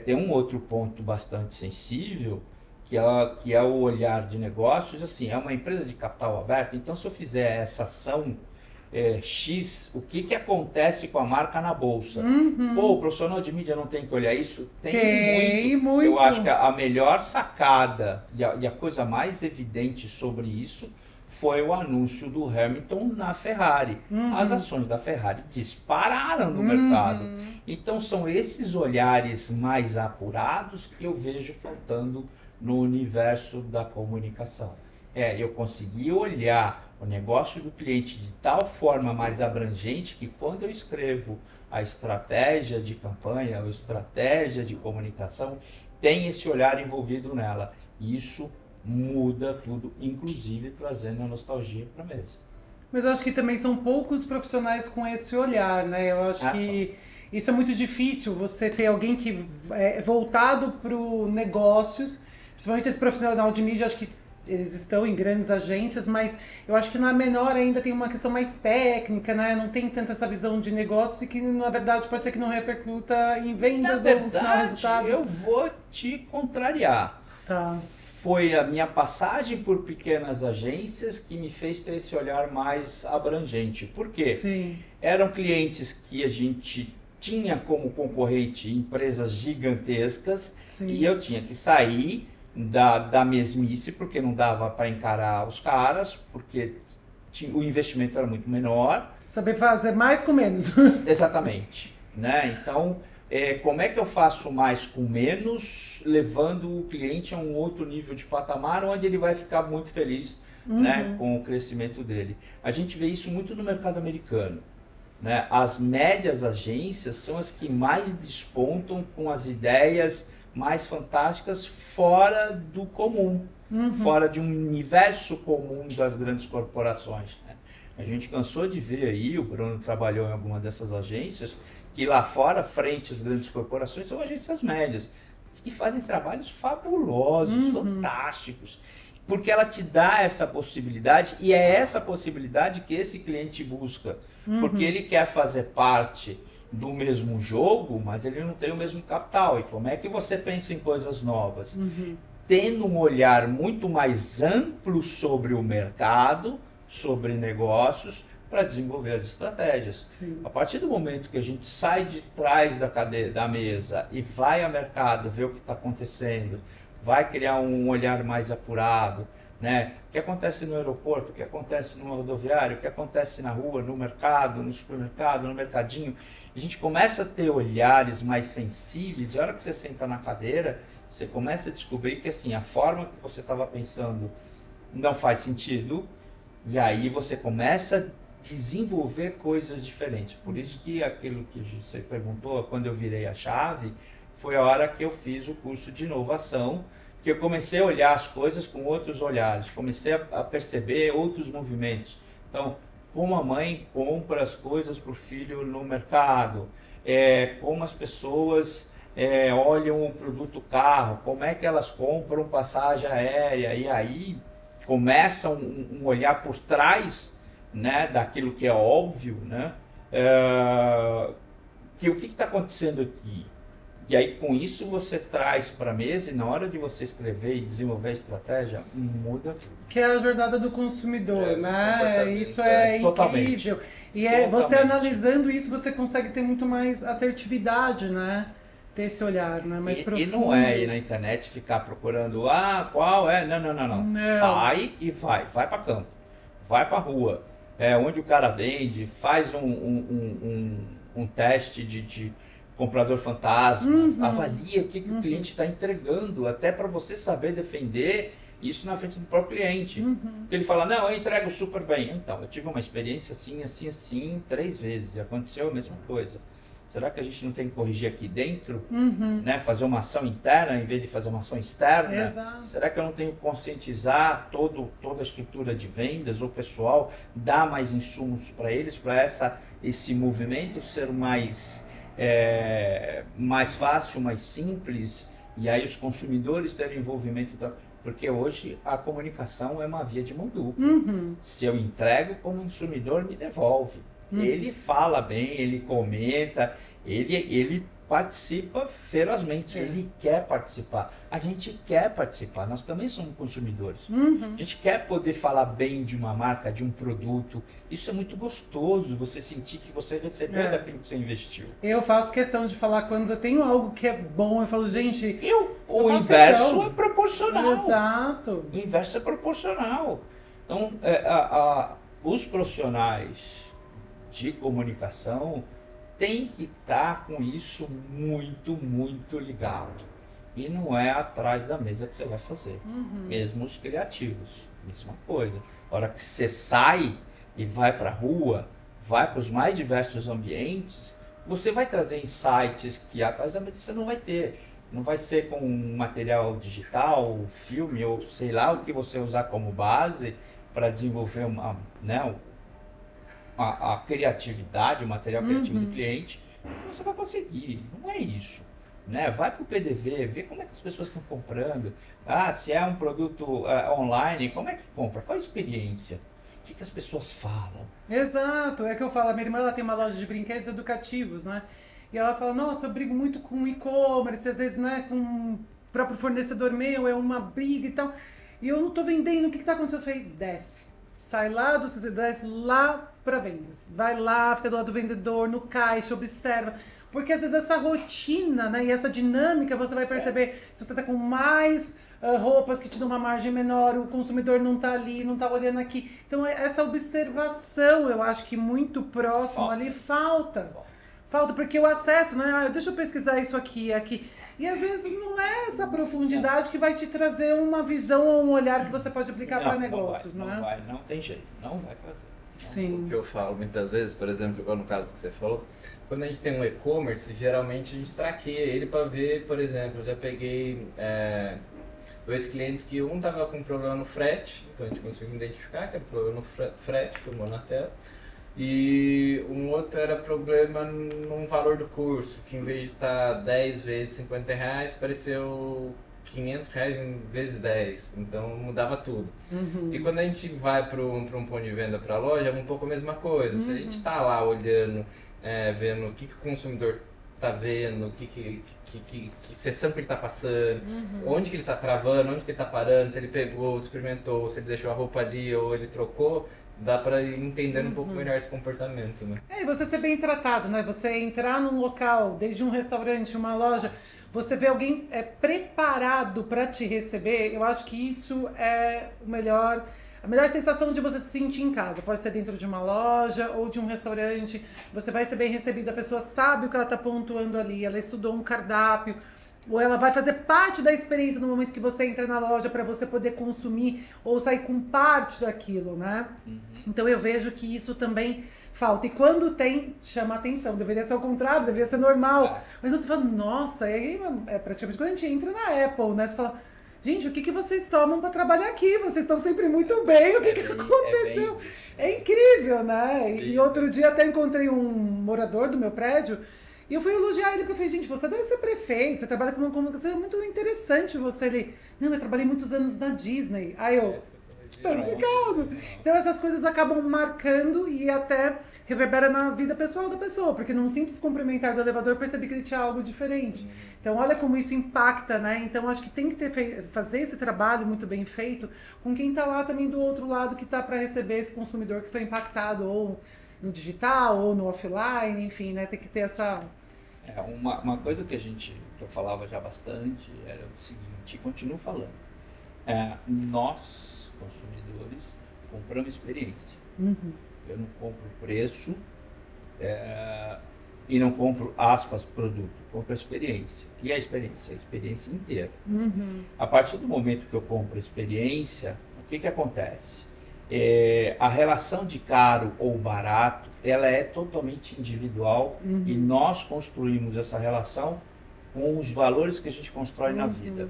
tem um outro ponto bastante sensível, que é o olhar de negócios. Assim, é uma empresa de capital aberto, então se eu fizer essa ação X, o que acontece com a marca na bolsa? Pô, o profissional de mídia não tem que olhar isso? Tem muito. Eu acho que a melhor sacada e a coisa mais evidente sobre isso foi o anúncio do Hamilton na Ferrari. As ações da Ferrari dispararam no mercado. Então são esses olhares mais apurados que eu vejo faltando no universo da comunicação. Eu consegui olhar o negócio do cliente de tal forma mais abrangente que quando eu escrevo a estratégia de campanha, a estratégia de comunicação, tem esse olhar envolvido nela. Isso muda tudo, inclusive trazendo a nostalgia para a mesa. Mas eu acho que também são poucos profissionais com esse olhar, né? Eu acho que isso é muito difícil, você ter alguém que é voltado para os negócios, principalmente esse profissional de mídia. Acho que eles estão em grandes agências, mas eu acho que na menor ainda tem uma questão mais técnica, né? Não tem tanta essa visão de negócios e que, na verdade, pode ser que não repercuta em vendas ou no final resultados. Eu vou te contrariar. Tá. Foi a minha passagem por pequenas agências que me fez ter esse olhar mais abrangente. Por quê? Sim. Eram clientes que a gente tinha como concorrente empresas gigantescas. Sim. E eu tinha que sair da mesmice, porque não dava para encarar os caras, porque o investimento era muito menor. Saber fazer mais com menos. Exatamente. Né? Então, como é que eu faço mais com menos, levando o cliente a um outro nível de patamar, onde ele vai ficar muito feliz, né, com o crescimento dele. A gente vê isso muito no mercado americano. Né? As médias agências são as que mais despontam com as ideias mais fantásticas fora do comum, fora de um universo comum das grandes corporações. Né? A gente cansou de ver aí, o Bruno trabalhou em alguma dessas agências, que lá fora, frente às grandes corporações, são agências médias, que fazem trabalhos fabulosos, fantásticos, porque ela te dá essa possibilidade, e é essa possibilidade que esse cliente busca, porque ele quer fazer parte do mesmo jogo, mas ele não tem o mesmo capital. E como é que você pensa em coisas novas? Tendo um olhar muito mais amplo sobre o mercado, sobre negócios, para desenvolver as estratégias. Sim. A partir do momento que a gente sai de trás da mesa e vai ao mercado ver o que está acontecendo, vai criar um olhar mais apurado, né? O que acontece no aeroporto, o que acontece no rodoviário, o que acontece na rua, no mercado, no supermercado, no mercadinho. A gente começa a ter olhares mais sensíveis, e a hora que você senta na cadeira, você começa a descobrir que assim, a forma que você estava pensando não faz sentido, e aí você começa a desenvolver coisas diferentes. Por isso que aquilo que você perguntou, quando eu virei a chave, foi a hora que eu fiz o curso de inovação, que eu comecei a olhar as coisas com outros olhares, comecei a perceber outros movimentos. Então, como a mãe compra as coisas para o filho no mercado, como as pessoas olham o produto carro, como é que elas compram passagem aérea, e aí começa um olhar por trás, né, daquilo que é óbvio, né, que o que está acontecendo aqui? E aí com isso você traz para a mesa e na hora de você escrever e desenvolver a estratégia, muda tudo. Que é a jornada do consumidor, né? Isso é totalmente. incrível. E você analisando isso, você consegue ter muito mais assertividade, né? Ter esse olhar, né? Mais profundo. E não é ir na internet ficar procurando, qual é? Não. Sai e vai para campo, vai para rua, onde o cara vende, faz um teste de comprador fantasma, avalia o que o cliente está entregando, até para você saber defender isso na frente do próprio cliente. Porque ele fala, não, eu entrego super bem. Então, eu tive uma experiência assim, 3 vezes, e aconteceu a mesma coisa. Será que a gente não tem que corrigir aqui dentro? Né? Fazer uma ação interna em vez de fazer uma ação externa? Exato. Será que eu não tenho que conscientizar toda a estrutura de vendas, o pessoal, dar mais insumos para eles, para esse movimento ser mais fácil, mais simples, e aí os consumidores terem envolvimento, porque hoje a comunicação é uma via de mão dupla. Se eu entrego, o consumidor me devolve. Ele fala bem, ele comenta, ele participa ferozmente, ele quer participar. A gente quer participar, nós também somos consumidores. A gente quer poder falar bem de uma marca, de um produto. Isso é muito gostoso, você sentir que você recebeu daquilo que você investiu. Eu faço questão de falar quando eu tenho algo que é bom, eu falo, gente... O inverso é proporcional. Exato. O inverso é proporcional. Então, os profissionais de comunicação tem que estar com isso muito ligado. E não é atrás da mesa que você vai fazer. Mesmo os criativos, mesma coisa. A hora que você sai e vai para a rua, vai para os mais diversos ambientes, você vai trazer insights que atrás da mesa você não vai ter. Não vai ser com material digital, filme ou sei lá o que você usar como base para desenvolver a criatividade, o material criativo do cliente, você vai conseguir. Não é isso. Né? Vai para o PDV, vê como é que as pessoas estão comprando. Se é um produto online, como é que compra? Qual a experiência? O que as pessoas falam? Exato, é que eu falo, a minha irmã ela tem uma loja de brinquedos educativos, né? E ela fala, nossa, eu brigo muito com e-commerce, às vezes, né, com o próprio fornecedor meu, é uma briga e tal. E eu não tô vendendo, o que tá acontecendo? Eu falei, desce. Sai lá do seu, desce lá para vendas. Vai lá, fica do lado do vendedor, no caixa, observa. Porque às vezes essa rotina, né, e essa dinâmica, você vai perceber se você tá com mais roupas que te dão uma margem menor, o consumidor não tá ali, não tá olhando aqui. Então essa observação, eu acho que muito próximo ali falta. Falta, porque o acesso, né? Deixa eu pesquisar isso aqui. E às vezes não é essa profundidade que vai te trazer uma visão ou um olhar que você pode aplicar para negócios, né? Não tem jeito, não vai trazer. Sim. O que eu falo muitas vezes, por exemplo, igual no caso que você falou, quando a gente tem um e-commerce, geralmente a gente traqueia ele para ver, por exemplo, eu já peguei 2 clientes que um tava com problema no frete, então a gente conseguiu identificar que era problema no frete, filmou na tela. E um outro era problema no valor do curso, que em vez de estar 10 vezes R$50, pareceu R$500 em vezes 10, então mudava tudo. E quando a gente vai para um ponto de venda para a loja, é um pouco a mesma coisa. Se a gente está lá olhando, vendo o que o consumidor está vendo, que sessão que ele está passando, onde que ele está travando, onde que ele está parando, se ele pegou, experimentou, se ele deixou a roupa ali ou ele trocou, dá para ir entendendo um pouco melhor esse comportamento, né? E você ser bem tratado, né? Você entrar num local, desde um restaurante, uma loja, você vê alguém preparado para te receber, eu acho que isso é a melhor sensação de você se sentir em casa. Pode ser dentro de uma loja ou de um restaurante, você vai ser bem recebido, a pessoa sabe o que ela está pontuando ali, ela estudou um cardápio, ou ela vai fazer parte da experiência no momento que você entra na loja para você poder consumir ou sair com parte daquilo, né? Então eu vejo que isso também falta. E quando tem, chama atenção. Deveria ser ao contrário, deveria ser normal. Mas você fala, nossa, aí é praticamente quando a gente entra na Apple, né? Você fala, gente, o que vocês tomam para trabalhar aqui? Vocês estão sempre muito bem, o que aconteceu? É incrível, né? E outro dia até encontrei um morador do meu prédio. E eu fui elogiar ele, porque eu falei, gente, você deve ser prefeito, você trabalha com uma comunicação, é muito interessante você ali. Não, eu trabalhei muitos anos na Disney. Aí eu, Tá explicado. Então essas coisas acabam marcando e até reverbera na vida pessoal da pessoa, porque num simples cumprimentar do elevador eu percebi que ele tinha algo diferente. Então olha como isso impacta, né? Então acho que tem que fazer esse trabalho muito bem feito com quem tá lá também do outro lado que tá para receber esse consumidor que foi impactado ou no digital ou no offline, enfim, né? Tem que ter essa... Uma coisa que eu falava já bastante era o seguinte, e continuo falando. Nós, consumidores, compramos experiência. Eu não compro preço e não compro, aspas, produto. Compro experiência. O que é a experiência? A experiência inteira. A partir do momento que eu compro experiência, o que acontece? A relação de caro ou barato, ela é totalmente individual e nós construímos essa relação com os valores que a gente constrói na vida.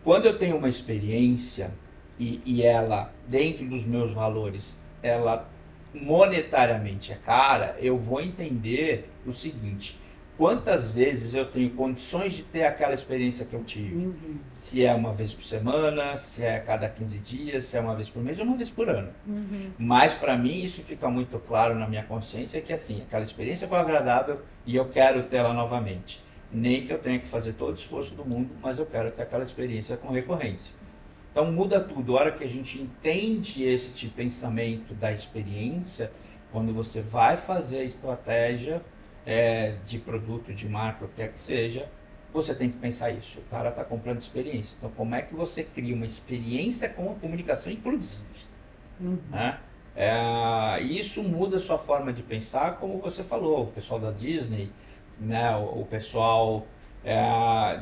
Quando eu tenho uma experiência e ela, dentro dos meus valores, ela monetariamente é cara, eu vou entender o seguinte: quantas vezes eu tenho condições de ter aquela experiência que eu tive? Se é uma vez por semana, se é a cada 15 dias, se é uma vez por mês ou uma vez por ano. Mas para mim isso fica muito claro na minha consciência que assim, aquela experiência foi agradável e eu quero tê-la novamente. Nem que eu tenha que fazer todo o esforço do mundo, mas eu quero ter aquela experiência com recorrência. Então muda tudo. A hora que a gente entende esse pensamento da experiência, quando você vai fazer a estratégia de produto, de marca, o que quer que seja, você tem que pensar isso. O cara está comprando experiência. Então como é que você cria uma experiência com a comunicação inclusive? Né? Isso muda a sua forma de pensar, como você falou, o pessoal da Disney, né, o pessoal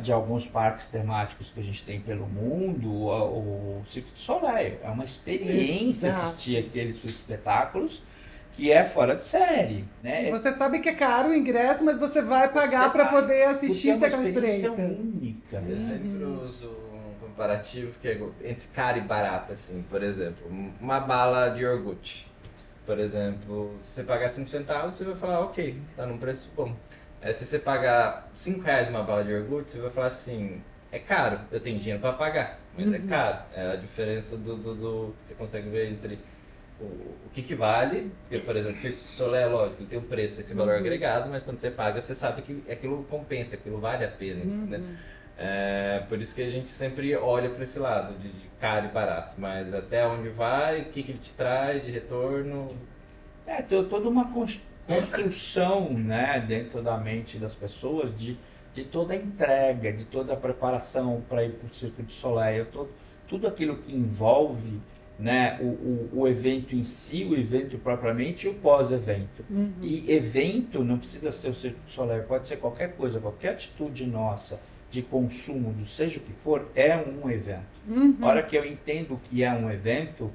de alguns parques temáticos que a gente tem pelo mundo, o Cirque du Soleil. É uma experiência assistir aqueles espetáculos que é fora de série. Né? Você sabe que é caro o ingresso, mas você vai pagar para poder assistir e ter aquela experiência. Única. Eu sempre uso um comparativo que é entre caro e barato, assim. Por exemplo, uma bala de iogurte. Por exemplo, se você pagar 5 centavos, você vai falar, ok, tá num preço bom. Se você pagar R$5 uma bala de iogurte, você vai falar assim, é caro, eu tenho dinheiro para pagar, mas é caro. É a diferença do que você consegue ver entre o que vale, porque, por exemplo, o Cirque du Soleil, lógico, ele tem um preço, esse valor agregado, mas quando você paga, você sabe que aquilo compensa, aquilo vale a pena, né? Por isso que a gente sempre olha para esse lado de caro e barato, mas até onde vai, o que ele te traz de retorno. Tem toda uma construção, né, dentro da mente das pessoas de toda a entrega, de toda a preparação para ir para o Cirque du Soleil, tudo aquilo que envolve, né, o evento em si, o evento propriamente e o pós-evento. E evento não precisa ser o Cirque du Soleil, pode ser qualquer coisa, qualquer atitude nossa de consumo, seja o que for, é um evento. A hora que eu entendo que é um evento,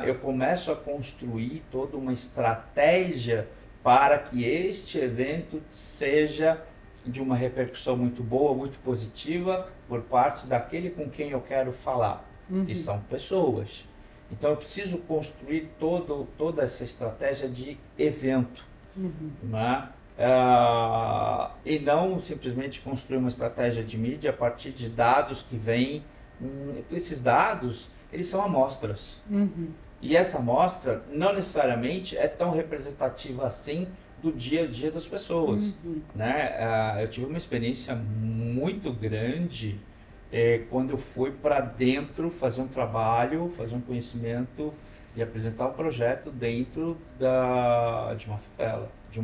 eu começo a construir toda uma estratégia para que este evento seja de uma repercussão muito boa, muito positiva, por parte daquele com quem eu quero falar, que são pessoas. Então eu preciso construir toda essa estratégia de evento, né? E não simplesmente construir uma estratégia de mídia a partir de dados que vêm. Esses dados, eles são amostras. E essa amostra não necessariamente é tão representativa assim do dia a dia das pessoas. Né? Eu tive uma experiência muito grande quando eu fui para dentro fazer um trabalho, fazer um conhecimento e apresentar um projeto dentro de uma favela, de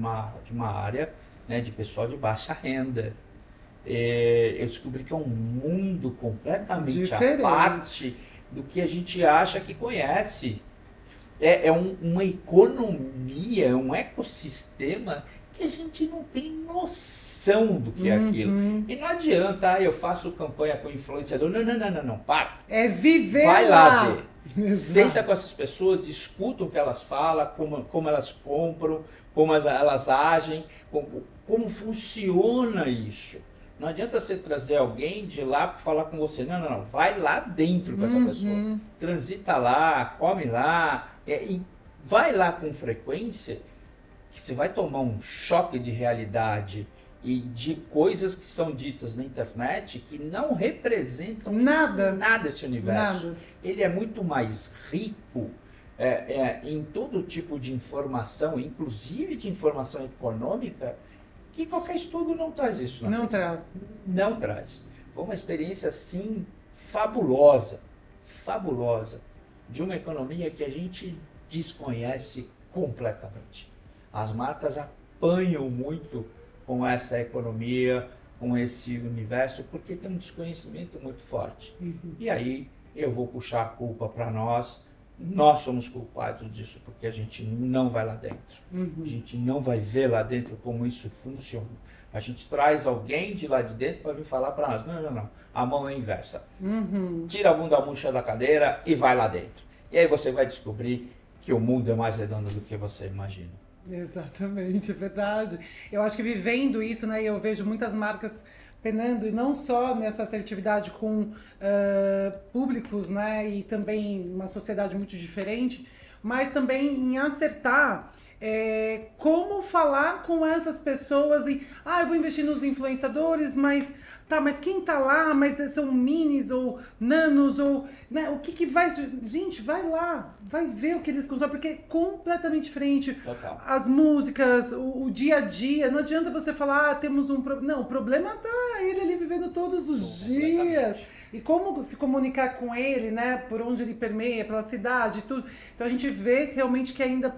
uma área, né, de pessoal de baixa renda. Eu descobri que é um mundo completamente diferente, à parte do que a gente acha que conhece. Uma economia, um ecossistema que a gente não tem noção do que é aquilo. E não adianta, eu faço campanha com influenciador. Não, para. É viver Vai lá ver. Senta com essas pessoas, escuta o que elas falam, como elas compram, como elas agem, como funciona isso. Não adianta você trazer alguém de lá para falar com você. Não. Vai lá dentro com essa pessoa. Transita lá, come lá. E vai lá com frequência, que você vai tomar um choque de realidade e de coisas que são ditas na internet que não representam Nada. nada esse universo. Nada. Ele é muito mais rico em todo tipo de informação, inclusive de informação econômica, que qualquer estudo não traz isso. Não traz. Não traz. Foi uma experiência, assim, fabulosa, fabulosa, de uma economia que a gente desconhece completamente. As marcas apanham muito com essa economia, com esse universo, porque tem um desconhecimento muito forte. E aí eu vou puxar a culpa para nós somos culpados disso, porque a gente não vai lá dentro. A gente não vai ver lá dentro como isso funciona. A gente traz alguém de lá de dentro para vir falar para nós, não, a mão é inversa. Tira a bunda murcha da cadeira e vai lá dentro. E aí você vai descobrir que o mundo é mais redondo do que você imagina. Exatamente, é verdade. Eu acho que vivendo isso, né, eu vejo muitas marcas penando, e não só nessa assertividade com públicos, né, e também uma sociedade muito diferente, mas também em acertar como falar com essas pessoas e, eu vou investir nos influenciadores, mas quem tá lá, mas são minis ou nanos ou, né, o que vai, gente, vai lá, vai ver o que eles consomem, porque é completamente diferente. Total. As músicas, o dia a dia, não adianta você falar, temos um problema, não, o problema tá ele ali vivendo todos os dias, e como se comunicar com ele, né, por onde ele permeia, pela cidade, tudo. Então a gente vê realmente que ainda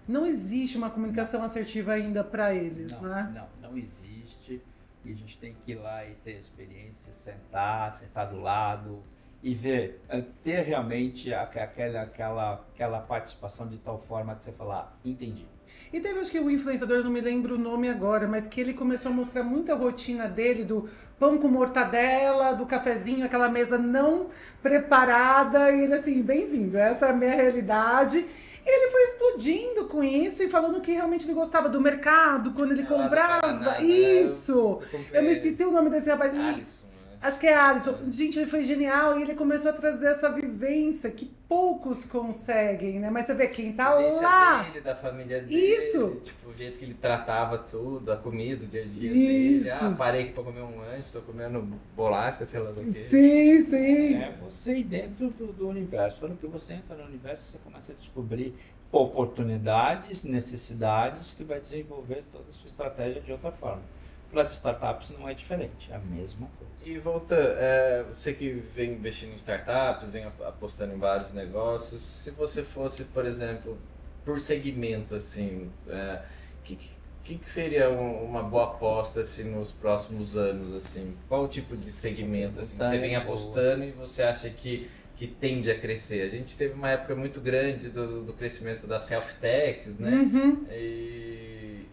não existe uma comunicação assertiva ainda para eles, né? Não existe. E a gente tem que ir lá e ter experiência, sentar do lado e ver, ter realmente aquela participação de tal forma que você fala, entendi. E teve, acho que o influenciador, eu não me lembro o nome agora, mas que ele começou a mostrar muita rotina dele, do pão com mortadela, do cafezinho, aquela mesa não preparada, e ele assim, bem-vindo, essa é a minha realidade. E ele foi explodindo com isso e falando que realmente ele gostava do mercado, quando ele comprava. Paraná, isso! Eu me esqueci o nome desse rapaz. Alisson, Acho que é Alisson. Gente, ele foi genial e ele começou a trazer essa vivência que poucos conseguem, né? Mas você vê quem tá lá. Dele, da família dele. Isso. Tipo, o jeito que ele tratava tudo, a comida, o dia a dia Isso. dele. Parei aqui pra comer um lanche, tô comendo bolacha, sei lá do que. Sim. Você ir dentro do universo. Quando que você entra no universo, você começa a descobrir oportunidades, necessidades que vai desenvolver toda a sua estratégia de outra forma. Para as startups não é diferente, é a mesma coisa. E volta, você que vem investindo em startups, vem apostando em vários negócios, se você fosse, por exemplo, por segmento, assim, que seria uma boa aposta assim, nos próximos anos? Assim? Qual o tipo de segmento assim, que você vem apostando e você acha que tende a crescer? A gente teve uma época muito grande do crescimento das health techs, né? E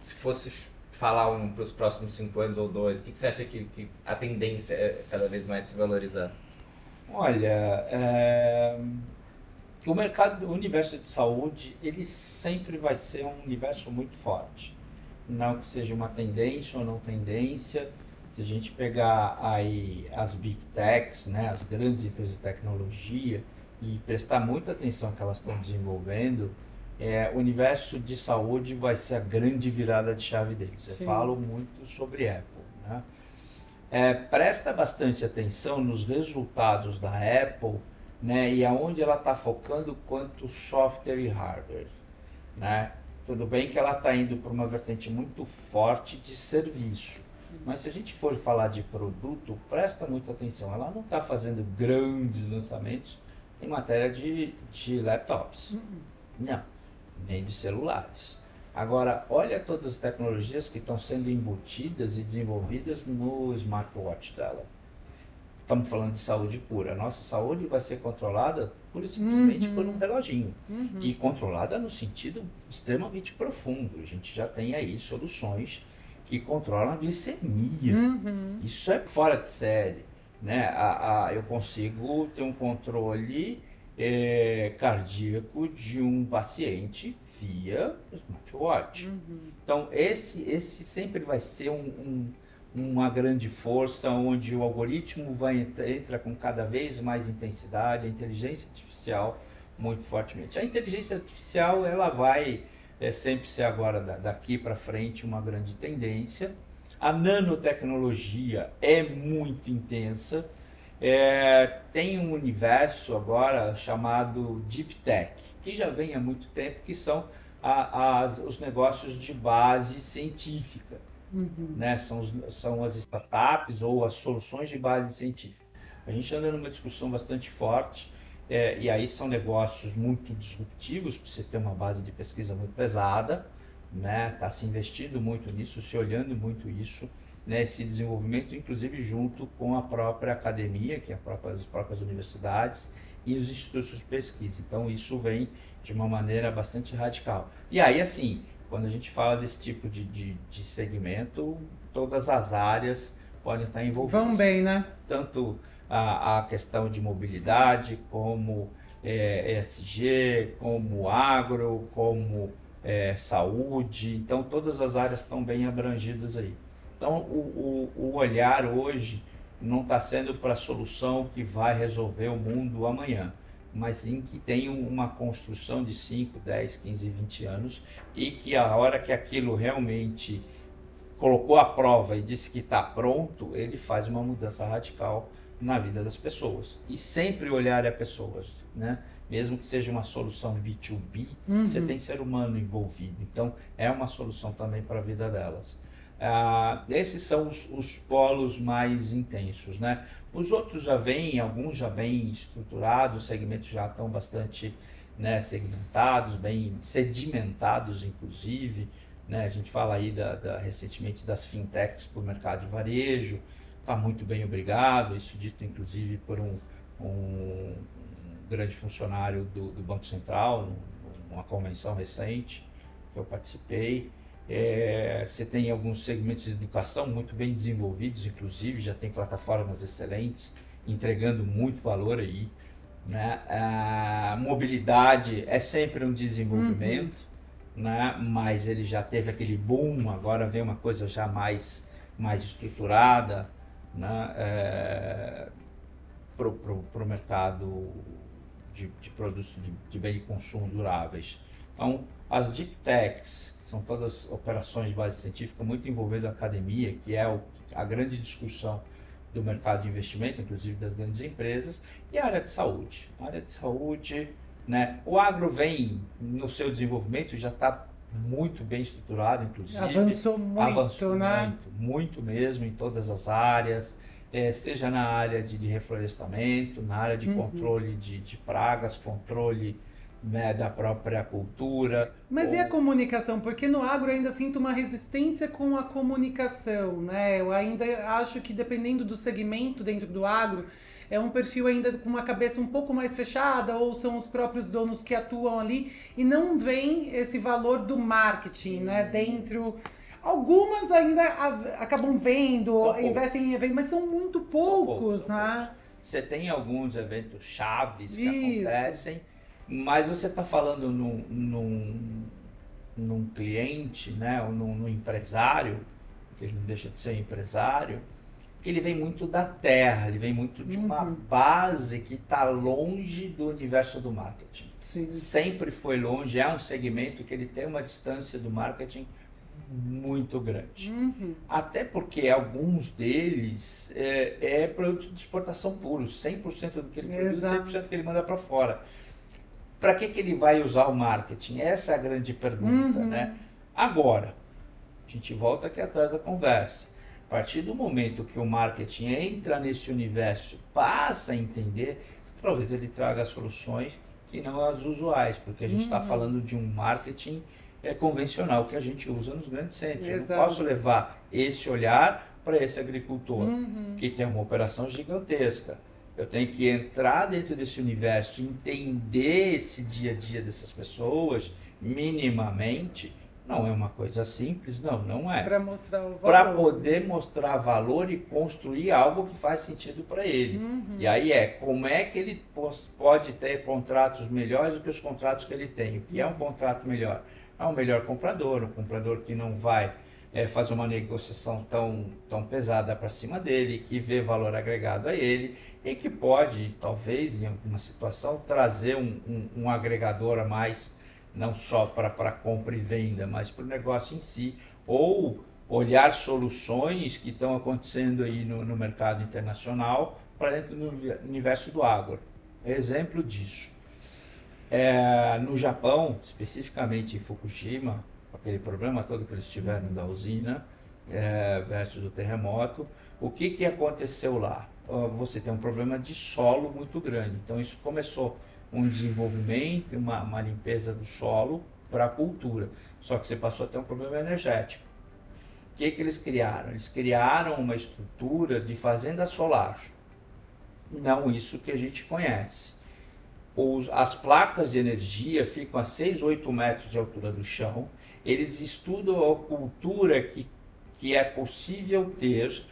se fosse falar para os próximos 5 anos ou 2, o que você acha que a tendência é cada vez mais se valorizar? Olha, o universo de saúde, ele sempre vai ser um universo muito forte. Não que seja uma tendência ou não tendência. Se a gente pegar aí as Big Techs, né, as grandes empresas de tecnologia, e prestar muita atenção que elas estão desenvolvendo, o universo de saúde vai ser a grande virada de chave deles. Sim. Eu falo muito sobre Apple, né? Presta bastante atenção nos resultados da Apple, né, e aonde ela está focando quanto software e hardware, né? Tudo bem que ela está indo para uma vertente muito forte de serviço, mas se a gente for falar de produto, presta muita atenção. Ela não está fazendo grandes lançamentos em matéria de laptops, não, nem de celulares. Agora, olha todas as tecnologias que estão sendo embutidas e desenvolvidas no smartwatch dela. Estamos falando de saúde pura. A nossa saúde vai ser controlada simplesmente por um reloginho. E controlada no sentido extremamente profundo. A gente já tem aí soluções que controlam a glicemia. Isso é fora de série, né? Eu consigo ter um controle cardíaco de um paciente via smartwatch. Então, esse sempre vai ser uma grande força, onde o algoritmo entra com cada vez mais intensidade, a inteligência artificial muito fortemente. A inteligência artificial ela vai sempre ser agora daqui para frente uma grande tendência. A nanotecnologia é muito intensa. Tem um universo agora chamado Deep Tech, que já vem há muito tempo, que são os negócios de base científica, né? São as startups ou as soluções de base científica. A gente anda numa discussão bastante forte, e aí são negócios muito disruptivos, para você ter uma base de pesquisa muito pesada, né? Está se investindo muito nisso, se olhando muito isso, né? Esse desenvolvimento, inclusive junto com a própria academia, que é as próprias universidades e os institutos de pesquisa. Então isso vem de uma maneira bastante radical. E aí, assim, quando a gente fala desse tipo de segmento, todas as áreas podem estar envolvidas. Vão bem, né? Tanto a questão de mobilidade, como ESG, como agro, como saúde. Então, todas as áreas estão bem abrangidas aí. Então, o olhar hoje não está sendo para a solução que vai resolver o mundo amanhã, mas sim que tem uma construção de 5, 10, 15, 20 anos e que a hora que aquilo realmente colocou à prova e disse que está pronto, ele faz uma mudança radical na vida das pessoas. E sempre olhar a pessoas, né? Mesmo que seja uma solução B2B, você tem ser humano envolvido. Então, é uma solução também para a vida delas. Esses são os polos mais intensos, né? Os outros já vêm, alguns já bem estruturados, os segmentos já estão bastante, né, segmentados, bem sedimentados, inclusive, né? A gente fala aí recentemente das fintechs para o mercado de varejo, está muito bem, obrigado. Isso dito inclusive por um grande funcionário do Banco Central, numa convenção recente que eu participei. Você tem alguns segmentos de educação muito bem desenvolvidos, inclusive já tem plataformas excelentes, entregando muito valor aí, né? A mobilidade é sempre um desenvolvimento, né? Mas ele já teve aquele boom, agora vem uma coisa já mais estruturada, né? Pro mercado de produtos de bem de consumo duráveis. Então, as Deep Techs são todas operações de base científica muito envolvidas na academia, que é a grande discussão do mercado de investimento, inclusive das grandes empresas, e a área de saúde. A área de saúde, né? O agro vem no seu desenvolvimento, já está muito bem estruturado, inclusive. Avançou muito, né? Muito mesmo, em todas as áreas, seja na área de reflorestamento, na área de controle de pragas, controle, né, da própria cultura. Mas e a comunicação? Porque no agro eu ainda sinto uma resistência com a comunicação, né? Eu ainda acho que dependendo do segmento dentro do agro, é um perfil ainda com uma cabeça um pouco mais fechada, ou são os próprios donos que atuam ali e não vem esse valor do marketing, né? Dentro... Algumas ainda acabam vendo, investem em eventos, mas são muito poucos, né? Você tem alguns eventos chaves que acontecem, mas você está falando num cliente, né, ou num empresário, que ele não deixa de ser empresário, que ele vem muito da terra, ele vem muito de uma base que está longe do universo do marketing. Sim. Sempre foi longe, é um segmento que ele tem uma distância do marketing muito grande. Até porque alguns deles é produto de exportação puro, 100% do que ele produz, 100% que ele manda para fora. Para que ele vai usar o marketing? Essa é a grande pergunta, né? Agora, a gente volta aqui atrás da conversa. A partir do momento que o marketing entra nesse universo, passa a entender, talvez ele traga soluções que não as usuais, porque a gente está falando de um marketing convencional que a gente usa nos grandes centros. Exato. Eu não posso levar esse olhar para esse agricultor, que tem uma operação gigantesca. Eu tenho que entrar dentro desse universo, entender esse dia a dia dessas pessoas, minimamente. Não é uma coisa simples, não é. Para mostrar o valor. Para poder mostrar valor e construir algo que faz sentido para ele. E aí como é que ele pode ter contratos melhores do que os contratos que ele tem? O que é um contrato melhor? É um melhor comprador, um comprador que não vai fazer uma negociação tão pesada para cima dele, que vê valor agregado a ele e que pode, talvez, em alguma situação, trazer um agregador a mais não só para compra e venda, mas para o negócio em si, ou olhar soluções que estão acontecendo aí no mercado internacional para dentro do universo do agro. Exemplo disso. No Japão, especificamente em Fukushima, aquele problema todo que eles tiveram da usina versus do terremoto, o que aconteceu lá? Você tem um problema de solo muito grande. Então isso começou um desenvolvimento, uma limpeza do solo para a cultura. Só que você passou a ter um problema energético. O que eles criaram? Eles criaram uma estrutura de fazenda solar. Não isso que a gente conhece. As placas de energia ficam a 6, 8 metros de altura do chão. Eles estudam a cultura que é possível ter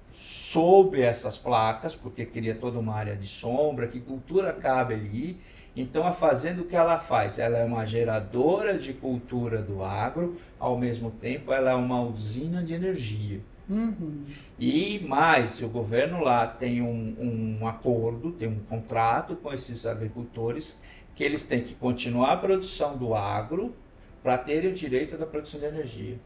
sob essas placas, porque cria toda uma área de sombra, que cultura cabe ali. Então a fazenda, o que ela faz? Ela é uma geradora de cultura do agro, ao mesmo tempo ela é uma usina de energia. E mais, se o governo lá tem um acordo, tem um contrato com esses agricultores, que eles têm que continuar a produção do agro para terem o direito da produção de energia.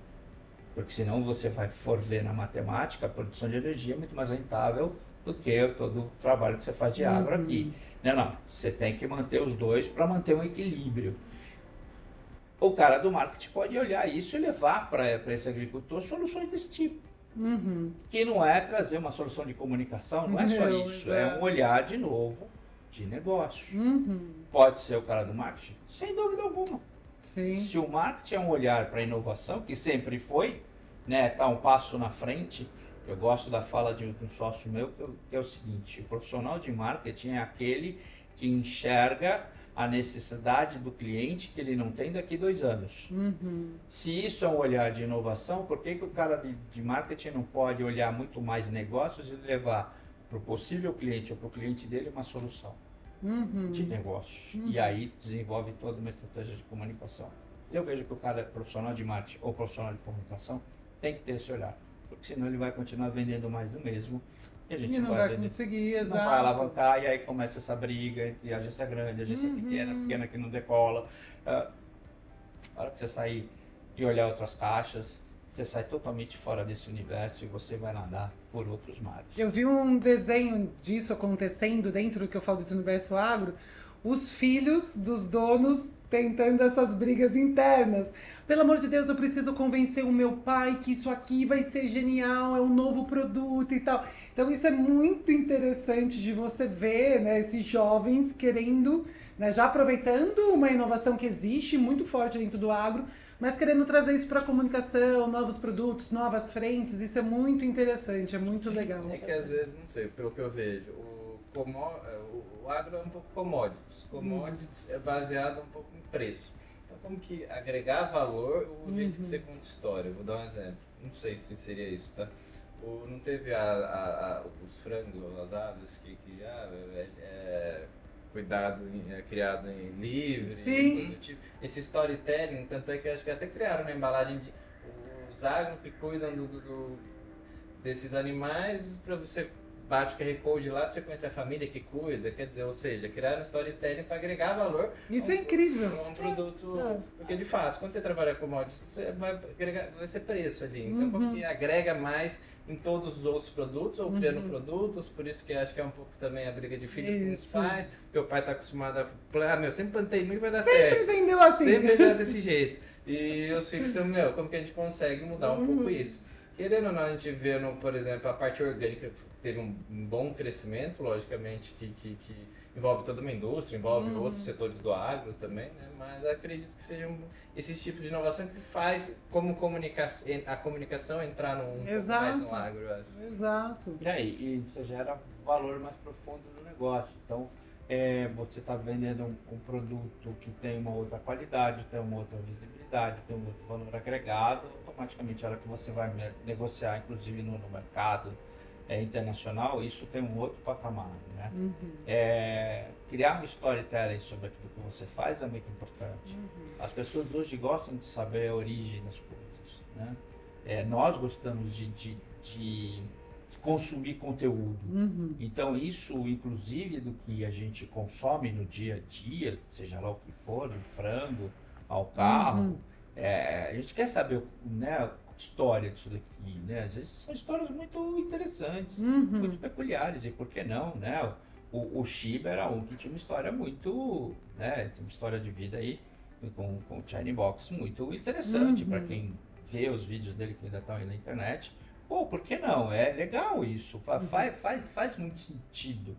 Porque senão você for ver na matemática, a produção de energia é muito mais rentável do que todo o trabalho que você faz de agro aqui. Não, você tem que manter os dois para manter um equilíbrio. O cara do marketing pode olhar isso e levar para esse agricultor soluções desse tipo. Que não é trazer uma solução de comunicação, não é só isso, é um olhar de novo de negócio. Pode ser o cara do marketing? Sem dúvida alguma. Sim. Se o marketing é um olhar para a inovação, que sempre foi, né, tá um passo na frente. Eu gosto da fala de um sócio meu, que é o seguinte: o profissional de marketing é aquele que enxerga a necessidade do cliente que ele não tem daqui 2 anos. Se isso é um olhar de inovação, por que o cara de marketing não pode olhar muito mais negócios e levar para o possível cliente ou para o cliente dele uma solução de negócios? E aí desenvolve toda uma estratégia de comunicação. Eu vejo que o cara profissional de marketing ou profissional de comunicação tem que ter esse olhar, porque senão ele vai continuar vendendo mais do mesmo. E a gente não vai conseguir, exato. Não vai alavancar, e aí começa essa briga entre a agência grande, a agência pequena que não decola. A hora que você sair e olhar outras caixas, você sai totalmente fora desse universo e você vai nadar por outros mares. Eu vi um desenho disso acontecendo dentro do que eu falo desse universo agro, os filhos dos donos tentando essas brigas internas. Pelo amor de Deus, eu preciso convencer o meu pai que isso aqui vai ser genial, é um novo produto e tal. Então isso é muito interessante de você ver, né, esses jovens querendo, né, já aproveitando uma inovação que existe muito forte dentro do agro, mas querendo trazer isso para a comunicação, novos produtos, novas frentes. Isso é muito interessante, é muito legal. É que às vezes, não sei, pelo que eu vejo, o agro é um pouco commodities. Commodities é baseado um pouco em preço. Então, como que agregar valor o jeito que você conta história? Vou dar um exemplo. Não sei se seria isso, tá? Não teve os frangos ou as aves que cuidado, criado em livre. Sim. Tipo. Esse storytelling, tanto é que acho que até criaram na embalagem os agro que cuidam desses animais para você bate o QR Code lá para você conhecer a família que cuida, quer dizer, ou seja, criar um storytelling para agregar valor. Isso é incrível. Um produto, porque de fato, quando você trabalha com commodities, você vai ser preço ali. Então, como que agrega mais em todos os outros produtos ou criando produtos, por isso que acho que é um pouco também a briga de filhos com os pais, porque o pai está acostumado eu sempre plantei muito, vai dar certo. Sempre vendeu assim. Sempre vendeu desse jeito. E os filhos estão, como que a gente consegue mudar um pouco isso? Querendo ou não, a gente vê, por exemplo, a parte orgânica teve um bom crescimento, logicamente, que envolve toda uma indústria, envolve outros setores do agro também, né? Mas acredito que sejam esses tipos de inovação que faz como a comunicação entrar um pouco mais no agro, eu acho. Exato. E você gera valor mais profundo no negócio. Então, você está vendendo um produto que tem uma outra qualidade, tem uma outra visibilidade, tem um outro valor agregado, automaticamente a hora que você vai negociar, inclusive no mercado internacional, isso tem um outro patamar, né? Criar um storytelling sobre aquilo que você faz é muito importante. As pessoas hoje gostam de saber a origem das coisas, né? Nós gostamos de consumir conteúdo. Então isso, inclusive, do que a gente consome no dia a dia, seja lá o que for, o frango, ao carro, a gente quer saber, né, a história disso daqui, né? Às vezes são histórias muito interessantes, muito peculiares, e por que não, né? O Shiba era um que tinha uma história muito, né, tem uma história de vida aí com o Shiny Box muito interessante para quem vê os vídeos dele que ainda estão aí na internet. Pô, por que não? É legal isso, faz muito sentido,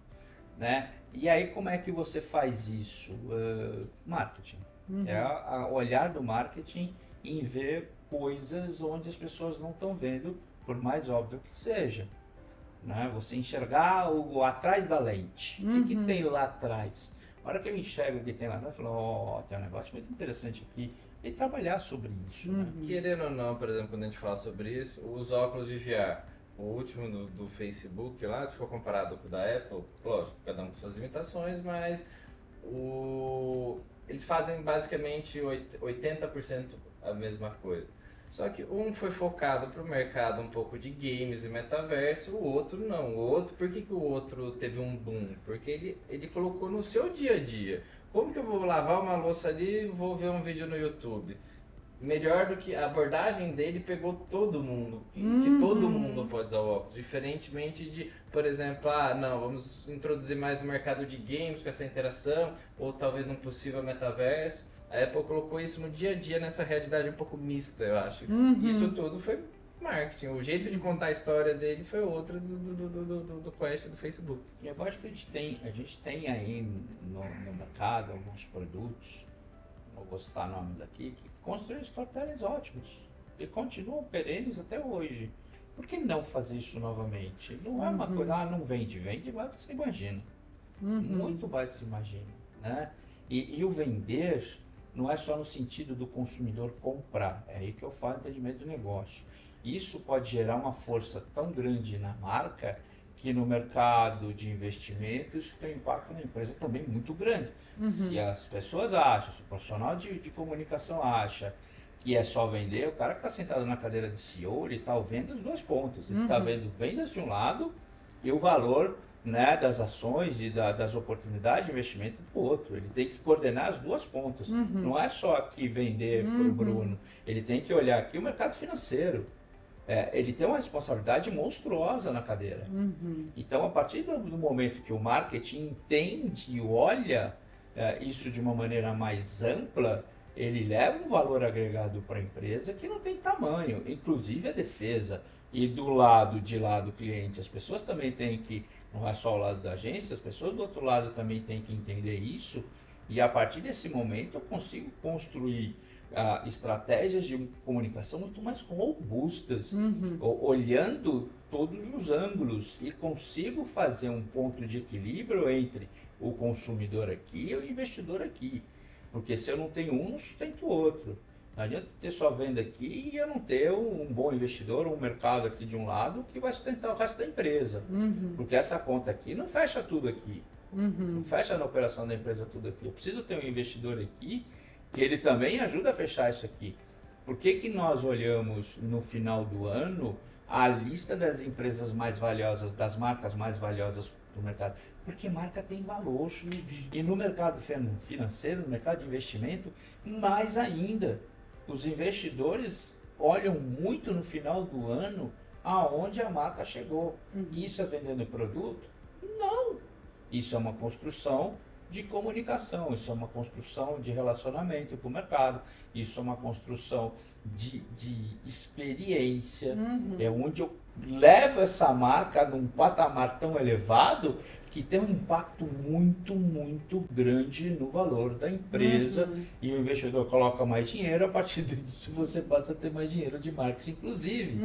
né? E aí como é que você faz isso? Marketing. É o olhar do marketing em ver coisas onde as pessoas não estão vendo, por mais óbvio que seja. Né? Você enxergar o atrás da lente. O que tem lá atrás? Na hora que eu enxergo o que tem lá atrás, eu falo, tem um negócio muito interessante aqui. E trabalhar sobre isso. Né? Querendo ou não, por exemplo, quando a gente fala sobre isso, os óculos de VR, o último do Facebook lá, se for comparado com o da Apple, lógico, cada um com suas limitações, mas eles fazem basicamente 80% a mesma coisa. Só que um foi focado para o mercado um pouco de games e metaverso, o outro não. O outro, por que o outro teve um boom? Porque ele colocou no seu dia a dia. Como que eu vou lavar uma louça ali e vou ver um vídeo no YouTube? Melhor do que a abordagem dele pegou todo mundo, que todo mundo pode usar o óculos, diferentemente de, por exemplo, não, vamos introduzir mais no mercado de games com essa interação, ou talvez num possível metaverso. A Apple colocou isso no dia a dia, nessa realidade um pouco mista, eu acho. Isso tudo foi marketing. O jeito de contar a história dele foi outro do Quest do Facebook. E eu acho que a gente tem aí no mercado alguns produtos, não vou citar nomes aqui, que construíram storytellings ótimos e continuam perenes até hoje. Por que não fazer isso novamente? Não é uma coisa, não vende, vai, você imagina. Muito mais você imagina. Né? E o vender não é só no sentido do consumidor comprar, é aí que eu falo entendimento do negócio. Isso pode gerar uma força tão grande na marca que no mercado de investimentos tem um impacto na empresa também muito grande. Se as pessoas acham, se o profissional de comunicação acha que é só vender, o cara que está sentado na cadeira de CEO, ele está vendo as duas pontas. Ele está vendo vendas de um lado e o valor, né, das ações e das oportunidades de investimento do outro. Ele tem que coordenar as duas pontas. Não é só aqui vender para o Bruno. Ele tem que olhar aqui o mercado financeiro. Ele tem uma responsabilidade monstruosa na cadeira. Então, a partir do momento que o marketing entende e olha isso de uma maneira mais ampla, ele leva um valor agregado para a empresa que não tem tamanho, inclusive a defesa. E do lado de lá do cliente, as pessoas também têm que, não é só o lado da agência, as pessoas do outro lado também têm que entender isso. E a partir desse momento eu consigo construir estratégias de comunicação muito mais robustas, olhando todos os ângulos, e consigo fazer um ponto de equilíbrio entre o consumidor aqui e o investidor aqui. Porque se eu não tenho um, não sustento o outro. Não adianta ter só venda aqui e eu não ter um bom investidor, um mercado aqui de um lado que vai sustentar o resto da empresa. Porque essa conta aqui não fecha tudo aqui. Não fecha na operação da empresa tudo aqui. Eu preciso ter um investidor aqui que ele também ajuda a fechar isso aqui. Por que nós olhamos no final do ano a lista das empresas mais valiosas, das marcas mais valiosas do mercado? Porque marca tem valor. E no mercado financeiro, no mercado de investimento, mais ainda. Os investidores olham muito no final do ano aonde a marca chegou. Isso é vendendo produto? Não. Isso é uma construção de comunicação, isso é uma construção de relacionamento com o mercado, isso é uma construção de experiência, é onde eu levo essa marca num patamar tão elevado que tem um impacto muito, muito grande no valor da empresa, e o investidor coloca mais dinheiro, a partir disso você passa a ter mais dinheiro de marketing, inclusive.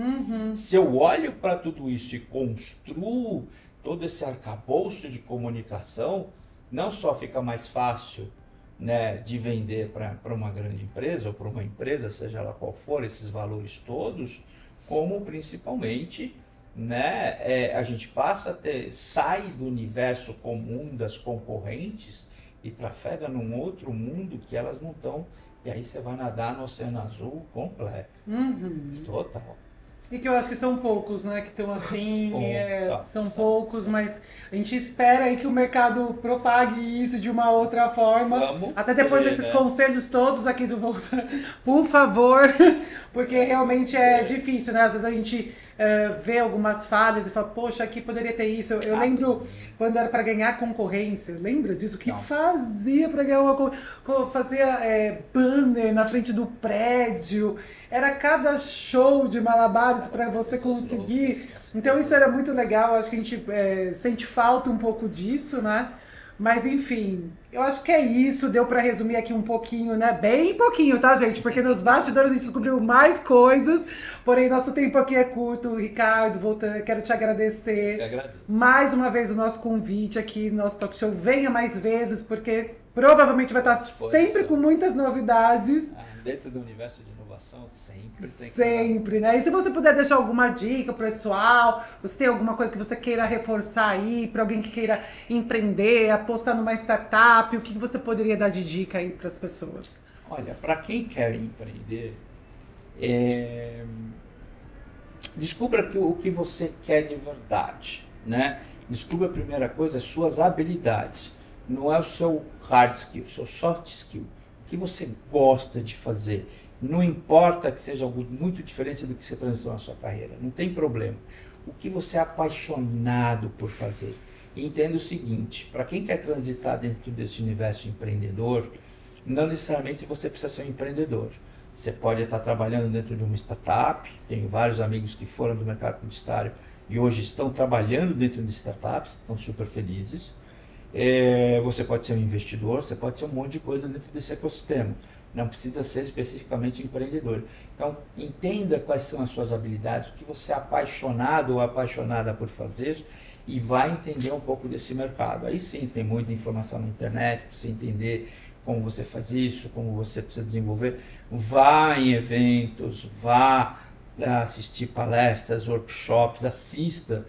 Se eu olho para tudo isso e construo todo esse arcabouço de comunicação, não só fica mais fácil, né, de vender para uma grande empresa ou para uma empresa, seja ela qual for, esses valores todos, como principalmente, né, a gente sai do universo comum das concorrentes e trafega num outro mundo que elas não estão, e aí você vai nadar no oceano azul completo. Total. E que eu acho que são poucos, né? Que estão assim, são só. poucos, mas a gente espera aí que o mercado propague isso de uma outra forma. Vamos Até depois ver, desses né? conselhos todos aqui do Volta, por favor, porque realmente é difícil, né? Às vezes a gente vê algumas falhas e fala, poxa, aqui poderia ter isso. Eu lembro quando era para ganhar concorrência, lembra disso? O que fazia para ganhar uma fazia banner na frente do prédio, era cada show de malabares para você conseguir. Então isso era muito legal, acho que a gente sente falta um pouco disso, né? Mas enfim, eu acho que é isso, deu pra resumir aqui um pouquinho, né? Bem pouquinho, tá, gente? Porque nos bastidores a gente descobriu mais coisas, porém nosso tempo aqui é curto. Ricardo, quero te agradecer. Eu agradeço. Mais uma vez o nosso convite aqui no nosso talk show. Venha mais vezes, porque provavelmente vai estar sempre com muitas novidades. Dentro do universo de inovação, sempre tem que... Sempre, né? E se você puder deixar alguma dica pro pessoal, você tem alguma coisa que você queira reforçar aí, para alguém que queira empreender, apostar numa startup, o que você poderia dar de dica aí para as pessoas? Olha, para quem quer empreender, descubra o que você quer de verdade, né? Descubra a primeira coisa, as suas habilidades. Não é o seu hard skill, o seu soft skill. O que você gosta de fazer. Não importa que seja algo muito diferente do que você transitou na sua carreira. Não tem problema. O que você é apaixonado por fazer. E entenda o seguinte, para quem quer transitar dentro desse universo empreendedor, não necessariamente você precisa ser um empreendedor. Você pode estar trabalhando dentro de uma startup. Tenho vários amigos que foram do mercado publicitário e hoje estão trabalhando dentro de startups, estão super felizes. Você pode ser um investidor, você pode ser um monte de coisa dentro desse ecossistema. Não precisa ser especificamente empreendedor. Então, entenda quais são as suas habilidades, o que você é apaixonado ou apaixonada por fazer e vai entender um pouco desse mercado. Aí sim, tem muita informação na internet para você entender como você faz isso, como você precisa desenvolver. Vá em eventos, vá assistir palestras, workshops, assista,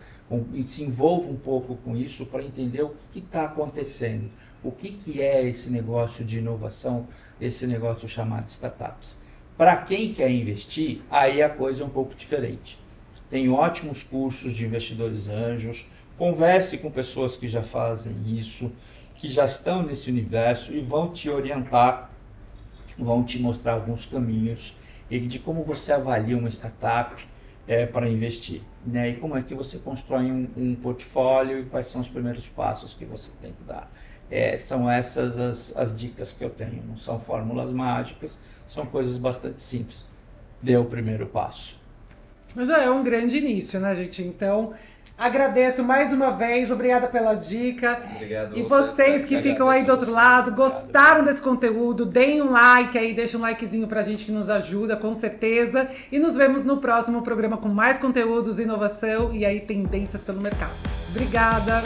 se envolva um pouco com isso para entender o que está acontecendo, o que é esse negócio de inovação, esse negócio chamado startups. Para quem quer investir, aí a coisa é um pouco diferente. Tem ótimos cursos de investidores anjos, converse com pessoas que já fazem isso, que já estão nesse universo e vão te orientar, vão te mostrar alguns caminhos de como você avalia uma startup para investir, né? E como é que você constrói um portfólio e quais são os primeiros passos que você tem que dar. São essas as dicas que eu tenho, não são fórmulas mágicas, são coisas bastante simples. Dê o primeiro passo. Mas já é um grande início, né, gente? Então, agradeço mais uma vez, obrigada pela dica. Obrigado. E vocês que ficam aí do outro lado, gostaram desse conteúdo, deem um like aí, deixa um likezinho pra gente que nos ajuda, com certeza. E nos vemos no próximo programa com mais conteúdos, inovação e aí tendências pelo mercado. Obrigada!